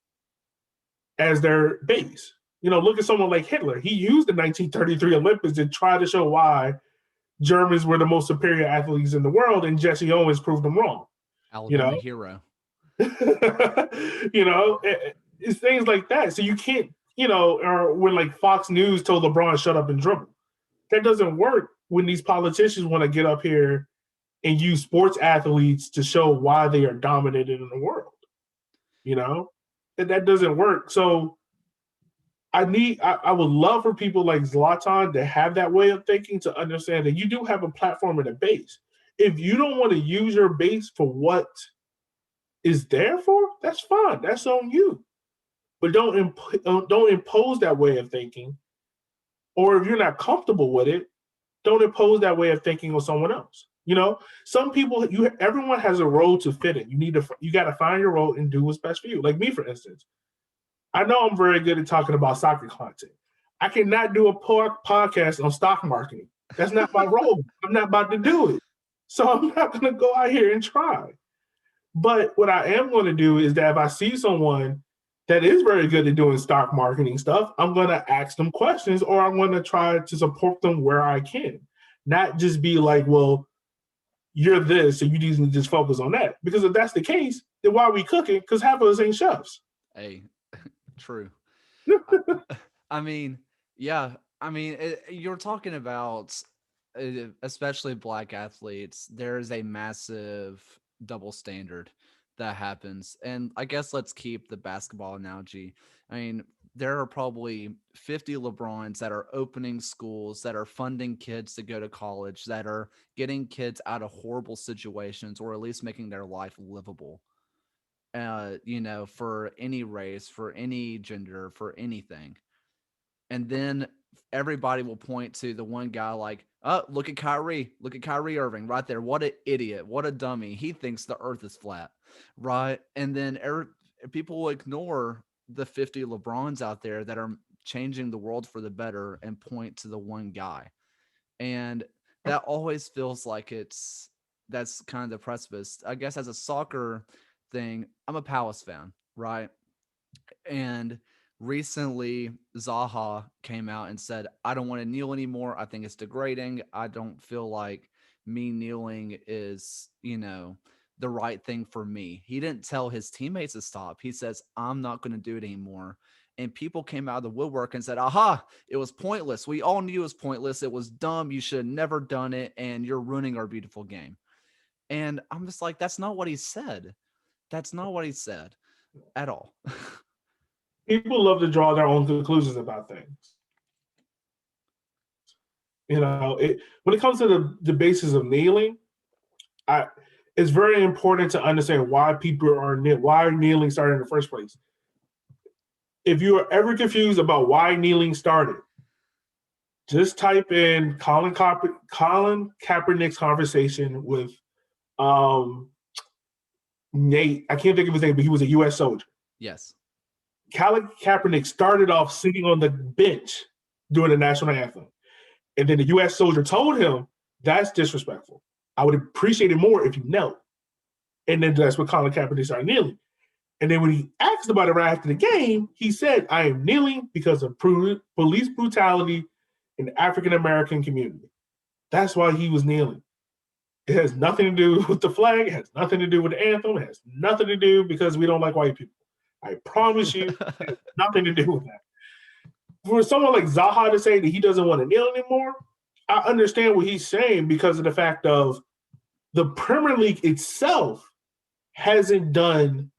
as their base. Look at someone like Hitler. He used the 1933 Olympics to try to show why Germans were the most superior athletes in the world, and Jesse Owens proved them wrong. You Alabama know, hero. it's things like that. So you can't, or when like Fox News told LeBron shut up and dribble. That doesn't work when these politicians want to get up here and use sports athletes to show why they are dominated in the world. That doesn't work. So I would love for people like Zlatan to have that way of thinking to understand that you do have a platform and a base. If you don't want to use your base for what is there for, that's fine. That's on you. But don't impose that way of thinking. Or if you're not comfortable with it, don't impose that way of thinking on someone else. Some people, everyone has a role to fit in. You got to find your role and do what's best for you. Like me, for instance, I know I'm very good at talking about soccer content. I cannot do a podcast on stock marketing. That's not my role. I'm not about to do it. So I'm not going to go out here and try. But what I am going to do is that if I see someone that is very good at doing stock marketing stuff, I'm going to ask them questions or I'm going to try to support them where I can. Not just be like, well, you're this, so you need to just focus on that. Because if that's the case, then why are we cooking? Because half of us ain't chefs. Hey, true. I mean, yeah. I mean, you're talking about, especially black athletes. There's a massive double standard that happens, and I guess let's keep the basketball analogy. I mean, there are probably 50 LeBrons that are opening schools, that are funding kids to go to college, that are getting kids out of horrible situations, or at least making their life livable. For any race, for any gender, for anything. And then everybody will point to the one guy like, oh, look at Kyrie. Look at Kyrie Irving right there. What an idiot. What a dummy. He thinks the earth is flat. Right. And then people will ignore the 50 LeBrons out there that are changing the world for the better and point to the one guy. And that always feels like that's kind of the precipice. I guess as a soccer thing, I'm a Palace fan, right? And recently, Zaha came out and said, I don't want to kneel anymore. I think it's degrading. I don't feel like me kneeling is, the right thing for me. He didn't tell his teammates to stop. He says, I'm not going to do it anymore. And people came out of the woodwork and said, aha, it was pointless. We all knew it was pointless. It was dumb. You should have never done it. And you're ruining our beautiful game. And I'm just like, that's not what he said. That's not what he said at all. People love to draw their own conclusions about things. When it comes to the basis of kneeling, it's very important to understand why why kneeling started in the first place. If you are ever confused about why kneeling started, just type in Colin Kaepernick's conversation with Nate. I can't think of his name, but he was a U.S. soldier. Yes. Colin Kaepernick started off sitting on the bench during the national anthem. And then the U.S. soldier told him, that's disrespectful. I would appreciate it more if you knelt. And then that's when Colin Kaepernick started kneeling. And then when he asked about it right after the game, he said, I am kneeling because of police brutality in the African-American community. That's why he was kneeling. It has nothing to do with the flag. It has nothing to do with the anthem. It has nothing to do because we don't like white people. I promise you, it has nothing to do with that. For someone like Zaha to say that he doesn't want to kneel anymore, I understand what he's saying because of the fact of the Premier League itself hasn't done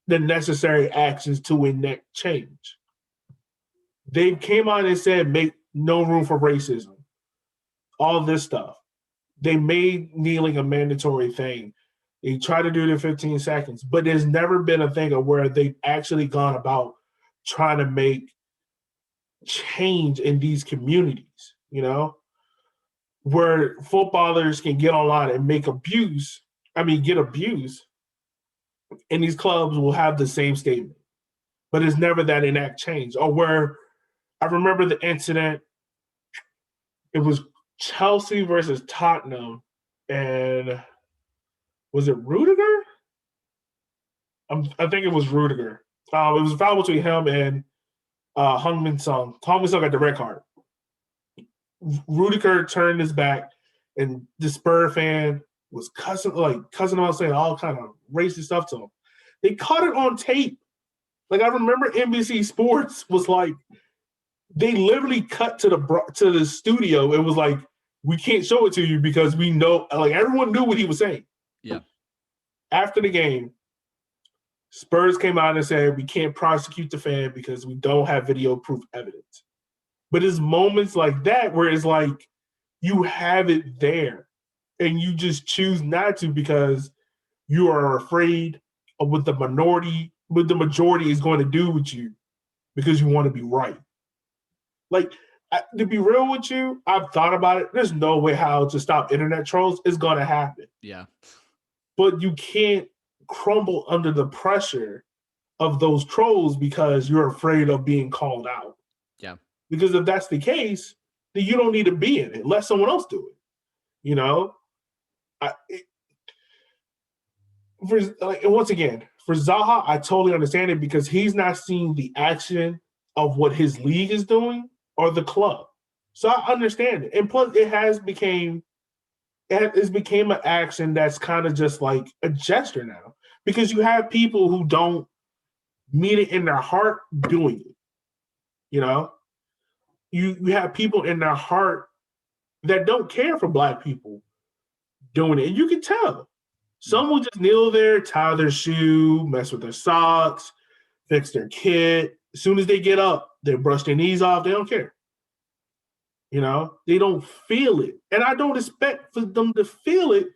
the necessary actions to enact change. They came out and said, make no room for racism, all this stuff. They made kneeling a mandatory thing. They try to do it in 15 seconds, but there's never been a thing of where they've actually gone about trying to make change in these communities, where footballers can get online and get abuse, and these clubs will have the same statement. But it's never that enact change. Or where I remember the incident, it was Chelsea versus Tottenham, and was it Rudiger? I think it was Rudiger. It was a foul between him and Heung-min Son. Heung-min Son got the red card. Rudiger turned his back, and the Spur fan was cussing him out, saying all kind of racist stuff to him. They caught it on tape. Like, I remember NBC Sports was like, they literally cut to the studio. It was like, we can't show it to you because we know, like, everyone knew what he was saying. Yeah. After the game, Spurs came out and said, we can't prosecute the fan because we don't have video proof evidence. But it's moments like that where it's like, you have it there and you just choose not to because you are afraid of what the majority is going to do with you because you want to be right. Like, to be real with you, I've thought about it. There's no way how to stop internet trolls. It's going to happen. Yeah. But you can't crumble under the pressure of those trolls because you're afraid of being called out. Yeah. Because if that's the case, then you don't need to be in it. Let someone else do it. You know, I, it, and once again, for Zaha, I totally understand it because he's not seeing the action of what his league is doing or the club. So I understand it. And plus, it's became an action that's kind of just like a gesture now because you have people who don't mean it in their heart doing it. You know, you have people in their heart that don't care for black people doing it. And you can tell. Some will just kneel there, tie their shoe, mess with their socks, fix their kit. As soon as they get up, they brush their knees off. They don't care. You know, they don't feel it. And I don't expect for them to feel it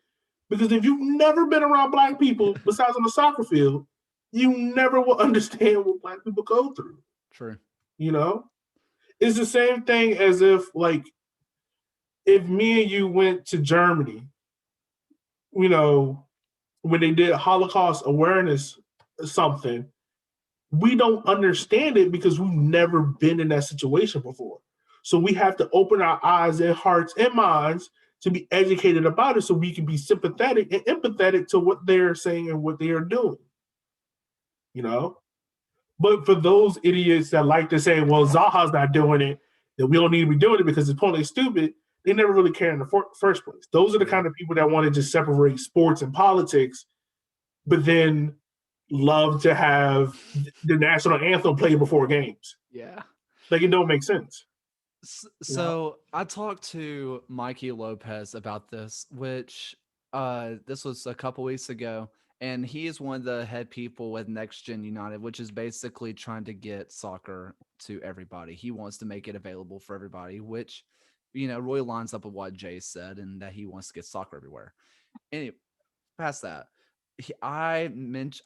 because if you've never been around black people besides on the soccer field, you never will understand what black people go through. True. You know, it's the same thing as if me and you went to Germany, you know, when they did Holocaust awareness or something, we don't understand it because we've never been in that situation before. So we have to open our eyes and hearts and minds to be educated about it so we can be sympathetic and empathetic to what they're saying and what they are doing. You know? But for those idiots that like to say, well, Zaha's not doing it, that we don't need to be doing it because his opponent is stupid, they never really care in the first place. Those are the kind of people that want to just separate sports and politics, but then love to have the national anthem played before games. Yeah. Like, it don't make sense. You know? So I talked to Mikey Lopez about this, which this was a couple weeks ago, and he is one of the head people with Next Gen United, which is basically trying to get soccer to everybody. He wants to make it available for everybody, which really lines up with what Jay said, and that he wants to get soccer everywhere. Anyway, past that, I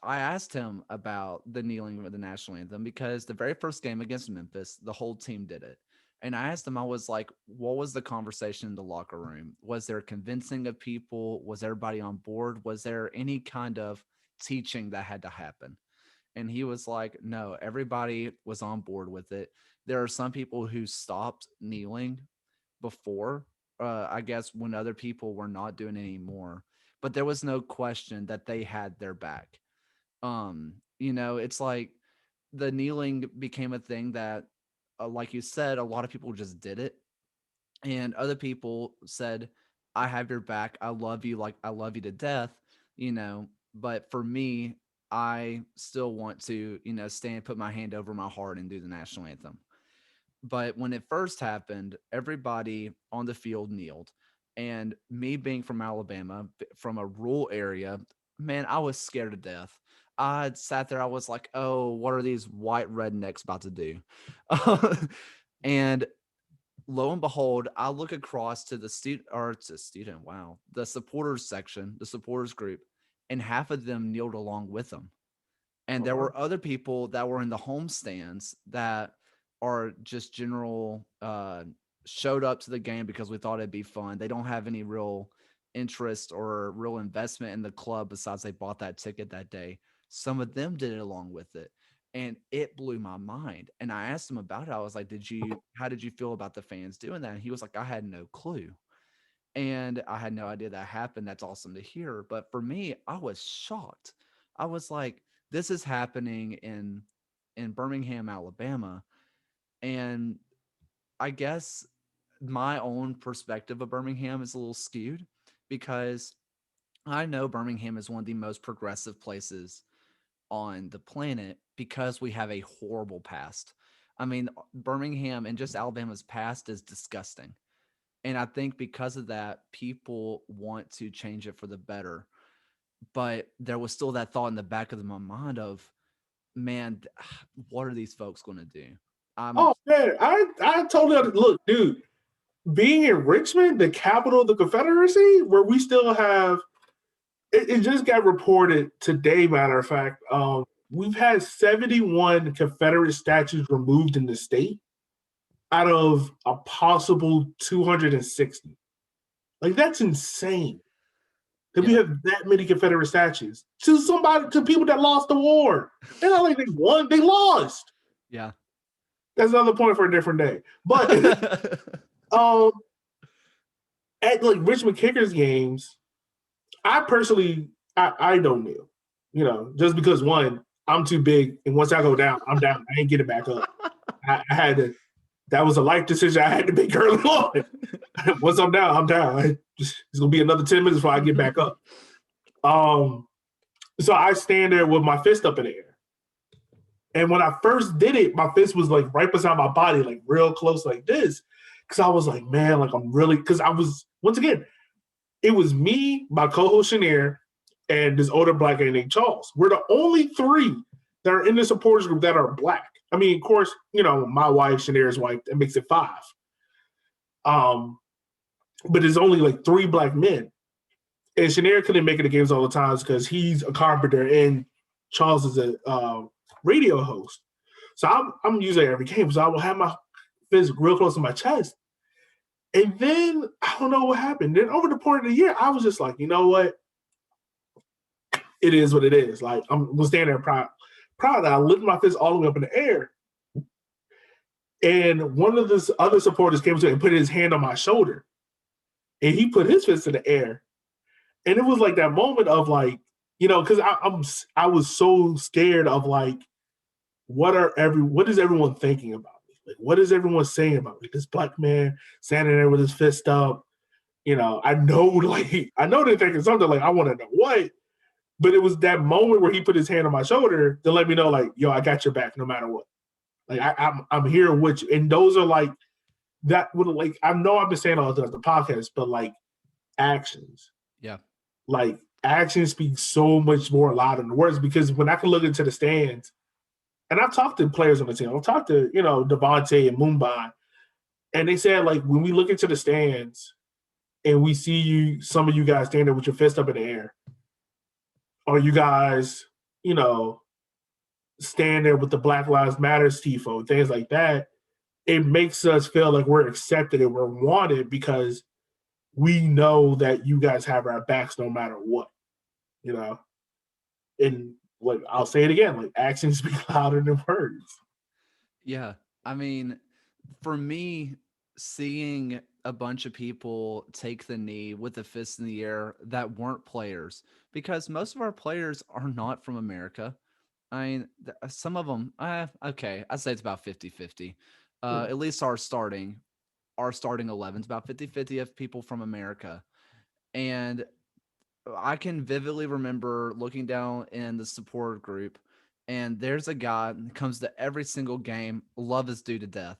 asked him about the kneeling with the national anthem because the very first game against Memphis, the whole team did it. And I asked him, I was like, what was the conversation in the locker room? Was there convincing of people? Was everybody on board? Was there any kind of teaching that had to happen? And he was like, no, everybody was on board with it. There are some people who stopped kneeling before, I guess, when other people were not doing it anymore. But there was no question that they had their back. It's like the kneeling became a thing that, like you said, a lot of people just did it. And other people said, I have your back. I love you. Like, I love you to death. But for me, I still want to, stand, put my hand over my heart and do the national anthem. But when it first happened, everybody on the field kneeled. And me being from Alabama, from a rural area, man, I was scared to death. I sat there, I was like, oh, what are these white rednecks about to do? And lo and behold, I look across to the the supporters section, the supporters group, and half of them kneeled along with them. And there were other people that were in the home stands that are just general showed up to the game because we thought it'd be fun. They don't have any real interest or real investment in the club besides they bought that ticket that day. Some of them did it along with it. And it blew my mind. And I asked him about it. I was like, how did you feel about the fans doing that? And he was like, I had no clue. And I had no idea that happened. That's awesome to hear. But for me, I was shocked. I was like, this is happening in Birmingham, Alabama. And I guess my own perspective of Birmingham is a little skewed because I know Birmingham is one of the most progressive places on the planet because we have a horrible past. I mean, Birmingham and just Alabama's past is disgusting. And I think because of that, people want to change it for the better. But there was still that thought in the back of my mind of, man, what are these folks going to do? Oh man, I totally look, dude. Being in Richmond, the capital of the Confederacy, where we still have it just got reported today, matter of fact. We've had 71 Confederate statues removed in the state out of a possible 260. Like, that's insane. that we Yeah. have that many Confederate statues to people that lost the war. It's not like they won, they lost. Yeah. That's another point for a different day. But um, at like Richmond Kickers games, I personally, I don't kneel. Just because one, I'm too big, and once I go down, I'm down. I ain't getting back up. I had to. That was a life decision I had to make early on. Once I'm down, I'm down. It's gonna be another 10 minutes before I get back up. So I stand there with my fist up in the air. And when I first did it, my fist was like right beside my body, like real close, like this. Cause I was like, man, like I'm really, cause I was, once again, it was me, my co-host Shanair, and this older black guy named Charles. We're the only three that are in the supporters group that are black. I mean, of course, my wife, Shanair's wife, that makes it 5. But there's only like 3 black men. And Shanair couldn't make it to games all the times because he's a carpenter and Charles is a radio host. So I'm usually at every game. So I will have my fist real close to my chest. And then I don't know what happened. Then over the point of the year, I was just like, you know what? It is what it is. Like I'm gonna stand there proud that I lifted my fist all the way up in the air. And one of the other supporters came to me and put his hand on my shoulder. And he put his fist in the air. And it was like that moment of like, because I was so scared of like, what is everyone thinking about me? Like, what is everyone saying about me? This black man standing there with his fist up. I know they're thinking something like, I want to know what. But it was that moment where he put his hand on my shoulder to let me know, like, yo, I got your back no matter what. Like I'm here with you. And those are like that would like I know I've been saying all throughout the podcast, but like actions. Yeah. Like actions speak so much more louder than words because when I can look into the stands, and I've talked to players on the team, I've talked to, Devontae and Mumbai, and they said like when we look into the stands and we see some of you guys standing there with your fist up in the air, or you guys, stand there with the Black Lives Matter tifo, things like that, it makes us feel like we're accepted and we're wanted because we know that you guys have our backs no matter what, And like I'll say it again, like actions speak louder than words. Yeah. I mean, for me, seeing a bunch of people take the knee with the fist in the air that weren't players, because most of our players are not from America. I mean, some of them, okay, I'd say it's about 50-50. At least our starting 11 is about 50-50 of people from America. And I can vividly remember looking down in the support group, and there's a guy that comes to every single game, love his dude to death.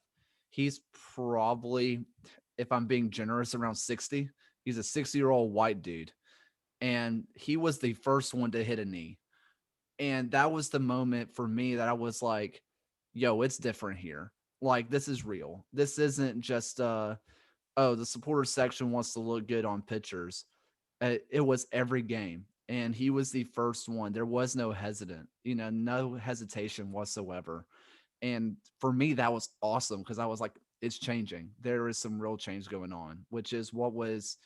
He's probably, if I'm being generous, around 60. He's a 60-year-old white dude. And he was the first one to hit a knee. And that was the moment for me that I was like, yo, it's different here. Like, this is real. This isn't just, oh, the supporter section wants to look good on pictures. It was every game. And he was the first one. There was no no hesitation whatsoever. And for me, that was awesome because I was like, it's changing. There is some real change going on, which is what was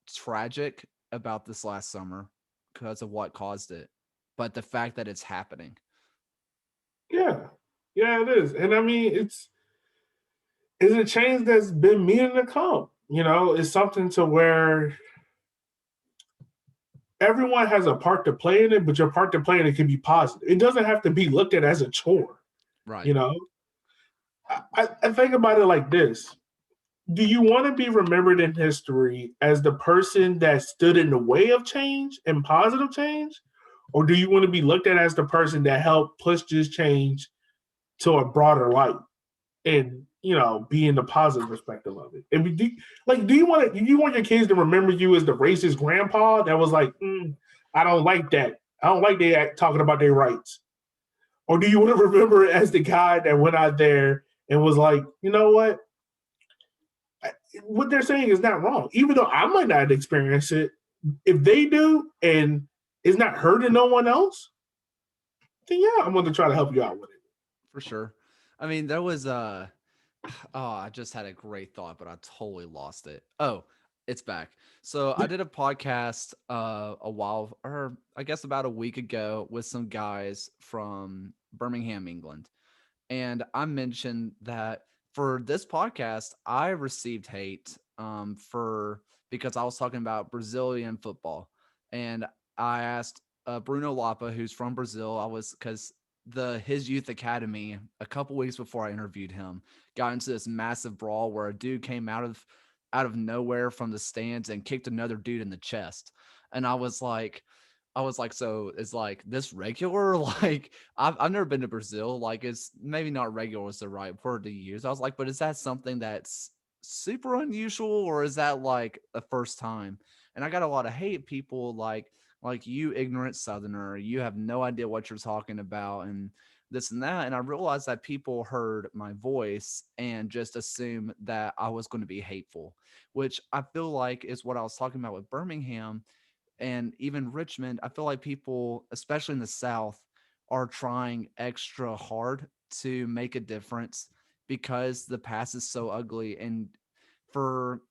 tragic about this last summer because of what caused it. But the fact that it's happening. Yeah. Yeah, it is. And I mean, it's a change that's been meaning to come. It's something to where everyone has a part to play in it, but your part to play in it can be positive. It doesn't have to be looked at as a chore. Right. You know, I think about it like this. Do you want to be remembered in history as the person that stood in the way of change and positive change? Or do you want to be looked at as the person that helped push this change to a broader light and, be in the positive perspective of it? And do you want your kids to remember you as the racist grandpa that was like, I don't like that. I don't like they talking about their rights. Or do you want to remember it as the guy that went out there and was like, you know what they're saying is not wrong. Even though I might not experience it, if they do and it's not hurting no one else, then yeah, I'm going to try to help you out with it. For sure. I mean, there was oh, I just had a great thought, but I totally lost it. Oh, It's back. So I did a podcast a while, or I guess about a week ago, with some guys from Birmingham, England. And I mentioned that for this podcast, I received hate for because I was talking about Brazilian football, and I asked Bruno Lapa, who's from Brazil. I was because the his youth academy a couple weeks before I interviewed him got into this massive brawl where a dude came out of nowhere from the stands and kicked another dude in the chest, and I was like, so is like this regular? Like, I've never been to Brazil. Like, it's maybe not regular is the right word to use. I was like, but is that something that's super unusual, or is that like a first time? And I got a lot of hate people like you ignorant southerner, you have no idea what you're talking about and this and that. And I realized that people heard my voice and just assumed that I was going to be hateful, which I feel like is what I was talking about with Birmingham and even Richmond. I feel like people, especially in the South, are trying extra hard to make a difference because the past is so ugly. And for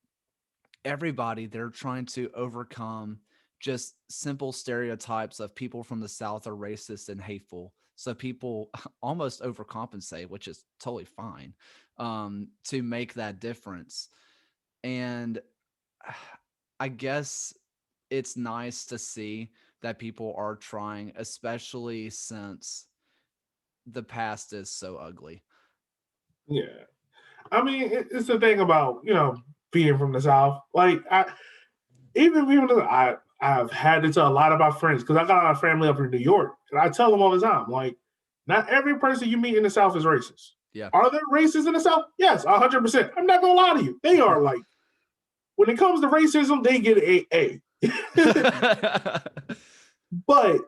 everybody, they're trying to overcome just simple stereotypes of people from the South are racist and hateful. So people almost overcompensate, which is totally fine, to make that difference. And I guess it's nice to see that people are trying, especially since the past is so ugly. Yeah. I mean, it's the thing about being from the South. Like even being from the I've had to tell a lot of my friends because I got a lot of family up in New York, and I tell them all the time, like, not every person you meet in the South is racist. Yeah. Are there racists in the South? Yes, 100%. I'm not gonna lie to you. They are like when it comes to racism, they get a. But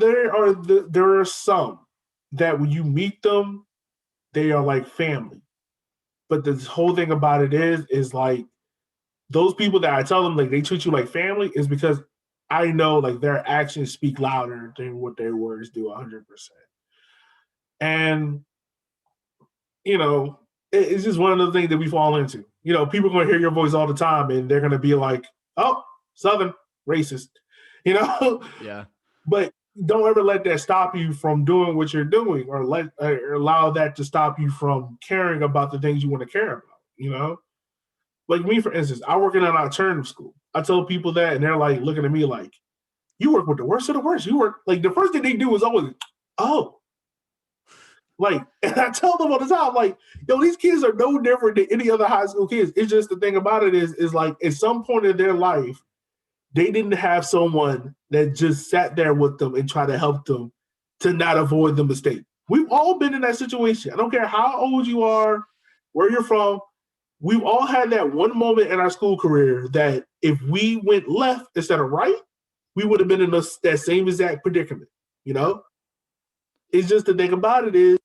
there are some that when you meet them, they are like family. But the whole thing about it is like those people that I tell them like they treat you like family is because I know like their actions speak louder than what their words do 100%. And it's just one of the things that we fall into. People are going to hear your voice all the time and they're going to be like, oh, Southern racist, you know, Yeah. but don't ever let that stop you from doing what you're doing or allow that to stop you from caring about the things you want to care about. Like me, for instance, I work in an alternative school. I tell people that, and they're like looking at me like, "You work with the worst of the worst." You work like the first thing they do is always, "Oh," like, and I tell them all the time, like, "Yo, these kids are no different than any other high school kids." It's just the thing about it is like at some point in their life, they didn't have someone that just sat there with them and tried to help them to not avoid the mistake. We've all been in that situation. I don't care how old you are, where you're from. We've all had that one moment in our school career that if we went left instead of right, we would have been in that same exact predicament. You Yeah. know, it's just the thing about it is,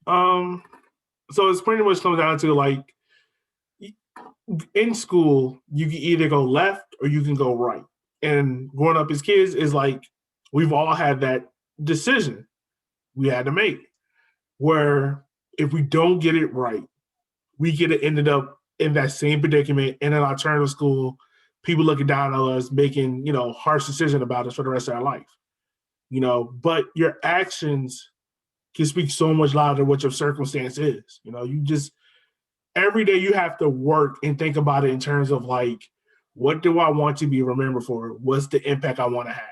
um, so it's pretty much comes down to like in school, you can either go left or you can go right. And growing up as kids is like we've all had that decision we had to make where if we don't get it right, we get it ended up in that same predicament in an alternative school, people looking down on us, making, harsh decision about us for the rest of our life. But your actions can speak so much louder than what your circumstance is. You just every day you have to work and think about it in terms of like, what do I want to be remembered for? What's the impact I want to have?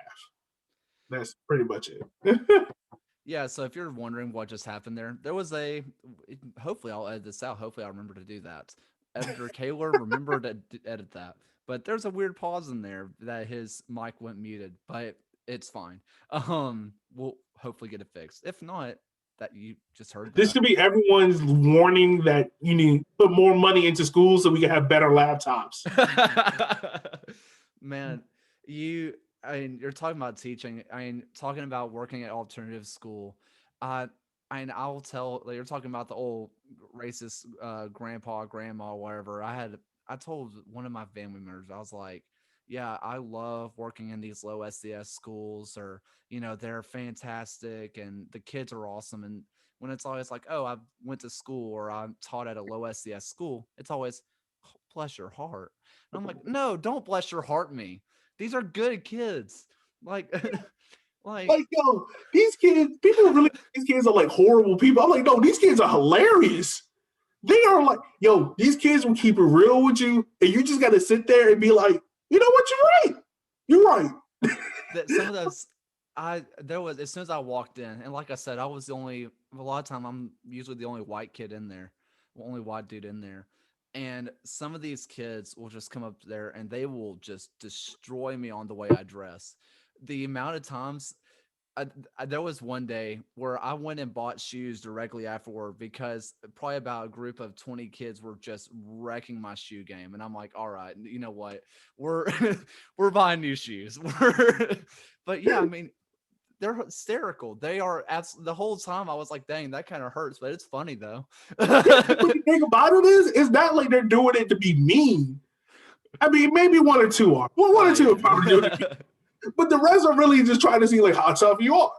That's pretty much it. Yeah, so if you're wondering what just happened there was a. Hopefully, I'll edit this out. Hopefully, I'll remember to do that. Editor Kaler, remember to edit that. But there's a weird pause in there that his mic went muted, but it's fine. We'll hopefully get it fixed. If not, that you just heard This that. should be everyone's warning that you need to put more money into schools so we can have better laptops. Man, you I mean, you're talking about teaching. I mean, talking about working at alternative school. Uh, and I'll tell like, you're talking about the old racist grandpa, grandma, whatever. I told one of my family members, I was like, yeah, I love working in these low SES schools, or, they're fantastic and the kids are awesome. And when it's always like, oh, I went to school or I'm taught at a low SES school, it's always, "Oh, bless your heart." And I'm like, no, don't bless your heart me. These are good kids. Like, like, Like, yo, these kids, people really, these kids are like horrible people. I'm like, no, these kids are hilarious. They are like, yo, these kids will keep it real with you, and you just got to sit there and be like, you know what, you're right. You're right. that some of those I there was as soon as I walked in, and like I said, I was the only a lot of time I'm usually the only white kid in there, only white dude in there. And some of these kids will just come up there and they will just destroy me on the way I dress. The amount of times there was one day where I went and bought shoes directly afterward because probably about a group of 20 kids were just wrecking my shoe game. And I'm like, all right, you know what? We're we're buying new shoes. But yeah, I mean, they're hysterical. They are the whole time I was like, dang, that kind of hurts, but it's funny though. But the thing about it is, it's not like they're doing it to be mean. I mean, maybe one or two are. Well, one Oh or two are yeah. probably doing it, but the rest are really just trying to see like how tough you are.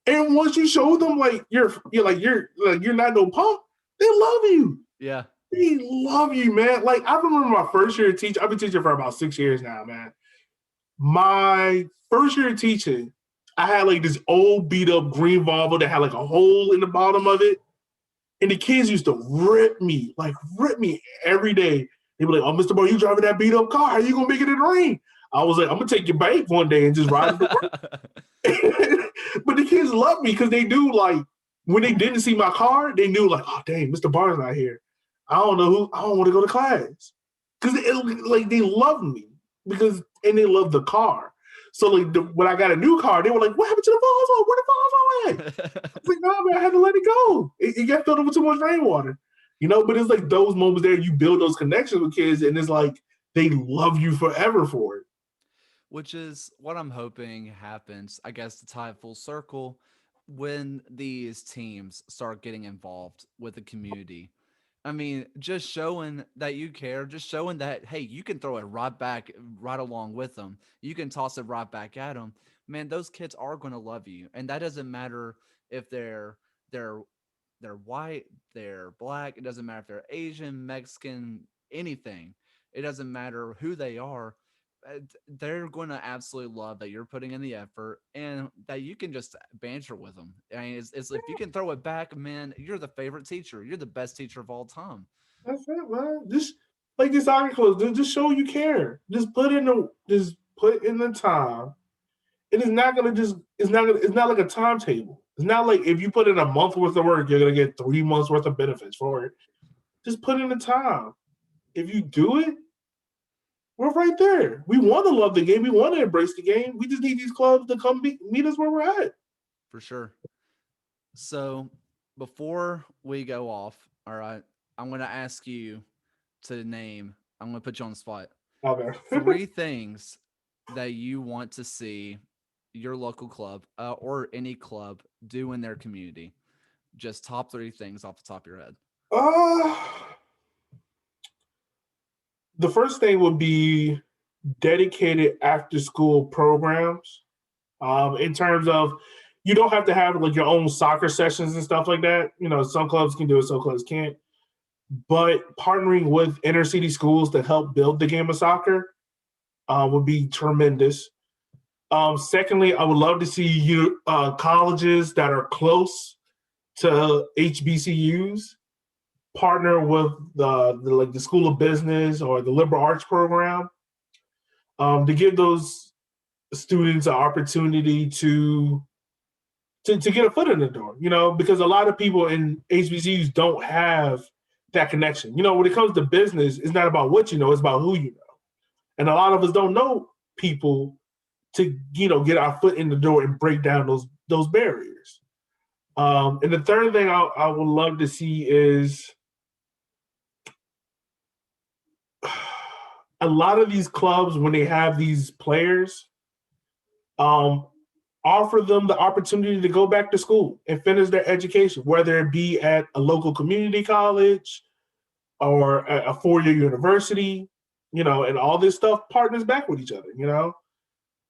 And once you show them like you're not no punk, they love you. Yeah. They love you, man. Like I remember my first year of teaching. I've been teaching for about 6 years now, man. My first year of teaching, I had like this old beat up green Volvo that had like a hole in the bottom of it. And the kids used to rip me every day. They'd be like, "Oh, Mr. Barr, you driving that beat up car? How you gonna make it in the rain?" I was like, "I'm gonna take your bike one day and just ride it to work." But the kids love me because they do like when they didn't see my car, they knew like, "Oh, dang, Mr. Barr's not here. I don't know who. I don't want to go to class." Because like they love me and they love the car. So like when I got a new car, they were like, "What happened to the Volvo? Where the Volvo at?" I was like, "No, man, I had to let it go. It got filled up with too much rainwater." But it's like those moments there you build those connections with kids, and it's like they love you forever for it. Which is what I'm hoping happens, I guess, to tie it full circle when these teams start getting involved with the community. I mean, just showing that you care, just showing that, hey, you can throw it right back, right along with them. You can toss it right back at them. Man, those kids are going to love you. And that doesn't matter if they're they're white, they're black, it doesn't matter if they're Asian, Mexican, anything. It doesn't matter who they are. They're going to absolutely love that you're putting in the effort and that you can just banter with them. I mean, it's if you can throw it back, man, you're the favorite teacher. You're the best teacher of all time. That's it, man. Just like this soccer club, just show you care. Just put in the time. It is not gonna just it's not like a timetable. It's not like if you put in a month worth of work, you're gonna get 3 months worth of benefits for it. Just put in the time. If you do it, we're right there. We want to love the game. We want to embrace the game. We just need these clubs to come meet us where we're at. For sure. So before we go off, all right, I'm going to ask you to name, I'm going to put you on the spot, Okay. 3 things that you want to see your local club or any club do in their community. Just top 3 things off the top of your head. uh the first thing would be dedicated after school programs. In terms of you don't have to have like your own soccer sessions and stuff like that. Some clubs can do it, some clubs can't. But partnering with inner city schools to help build the game of soccer would be tremendous. Secondly, I would love to see colleges that are close to HBCUs partner with the School of Business or the Liberal Arts program to give those students an opportunity to get a foot in the door, because a lot of people in HBCUs don't have that connection. When it comes to business, it's not about what you know, it's about who you know. And a lot of us don't know people to, get our foot in the door and break down those barriers. And the third thing I would love to see is a lot of these clubs, when they have these players, um, offer them the opportunity to go back to school and finish their education, whether it be at a local community college or a 4-year university. and all this stuff partners back with each other.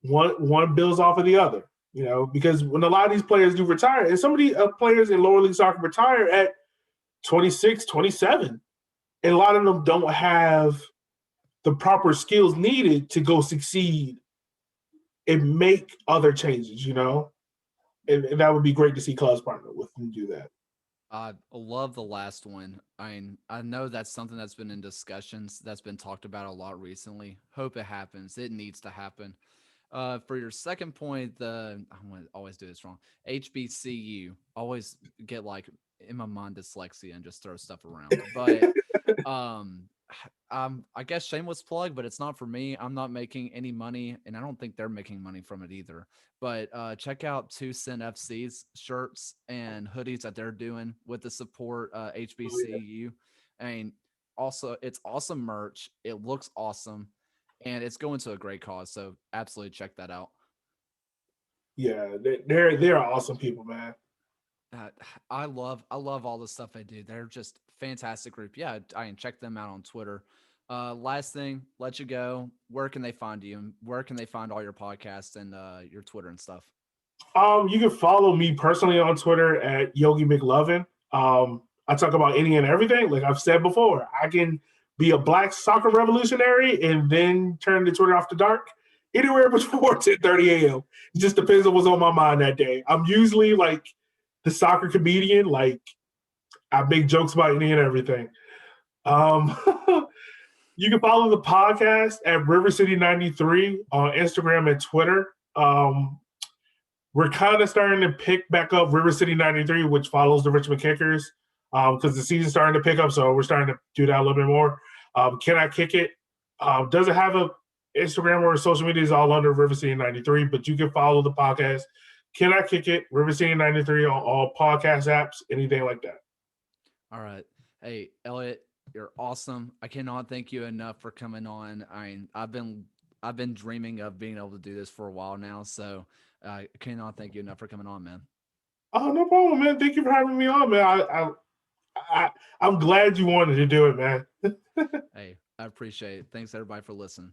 One builds off of the other. Because when a lot of these players do retire, and some of the players in lower league soccer retire at 26, 27, and a lot of them don't have the proper skills needed to go succeed and make other changes. And that would be great to see clubs partner with them do that. I love the last one. I know that's something that's been in discussions, that's been talked about a lot recently. Hope it happens. It needs to happen. For your second point, I'm gonna always do this wrong. HBCU. Always get like in my mind dyslexia and just throw stuff around. But um, I guess shameless plug, but it's not for me. I'm not making any money, and I don't think they're making money from it either. But check out 2 Cent FC's shirts and hoodies that they're doing with the support Oh, yeah. HBCU. I mean, also it's awesome merch. It looks awesome, and it's going to a great cause. So absolutely check that out. Yeah, they're awesome people, man. Uh, I love all the stuff they do. They're just fantastic group. Yeah, I can check them out on Twitter. Last thing, let you go. Where can they find you? And where can they find all your podcasts and your Twitter and stuff? You can follow me personally on Twitter at Yogi McLovin. I talk about any and everything. Like I've said before, I can be a black soccer revolutionary and then turn the Twitter off the dark anywhere between 10:30 a.m. It just depends on what's on my mind that day. I'm usually like the soccer comedian. Like I make jokes about any and everything. Um, you can follow the podcast at River City 93 on Instagram and Twitter. We're kind of starting to pick back up River City 93, which follows the Richmond Kickers, because the season's starting to pick up. So we're starting to do that a little bit more. Can I Kick It? Doesn't have a Instagram or social media, is all under River City 93, but you can follow the podcast. Can I Kick It? River City 93 on all podcast apps, anything like that. All right. Hey, Elliot, you're awesome. I cannot thank you enough for coming on. I've been dreaming of being able to do this for a while now, so I cannot thank you enough for coming on, man. Oh, no problem, man. Thank you for having me on, man. I'm glad you wanted to do it, man. Hey, I appreciate it. Thanks everybody for listening.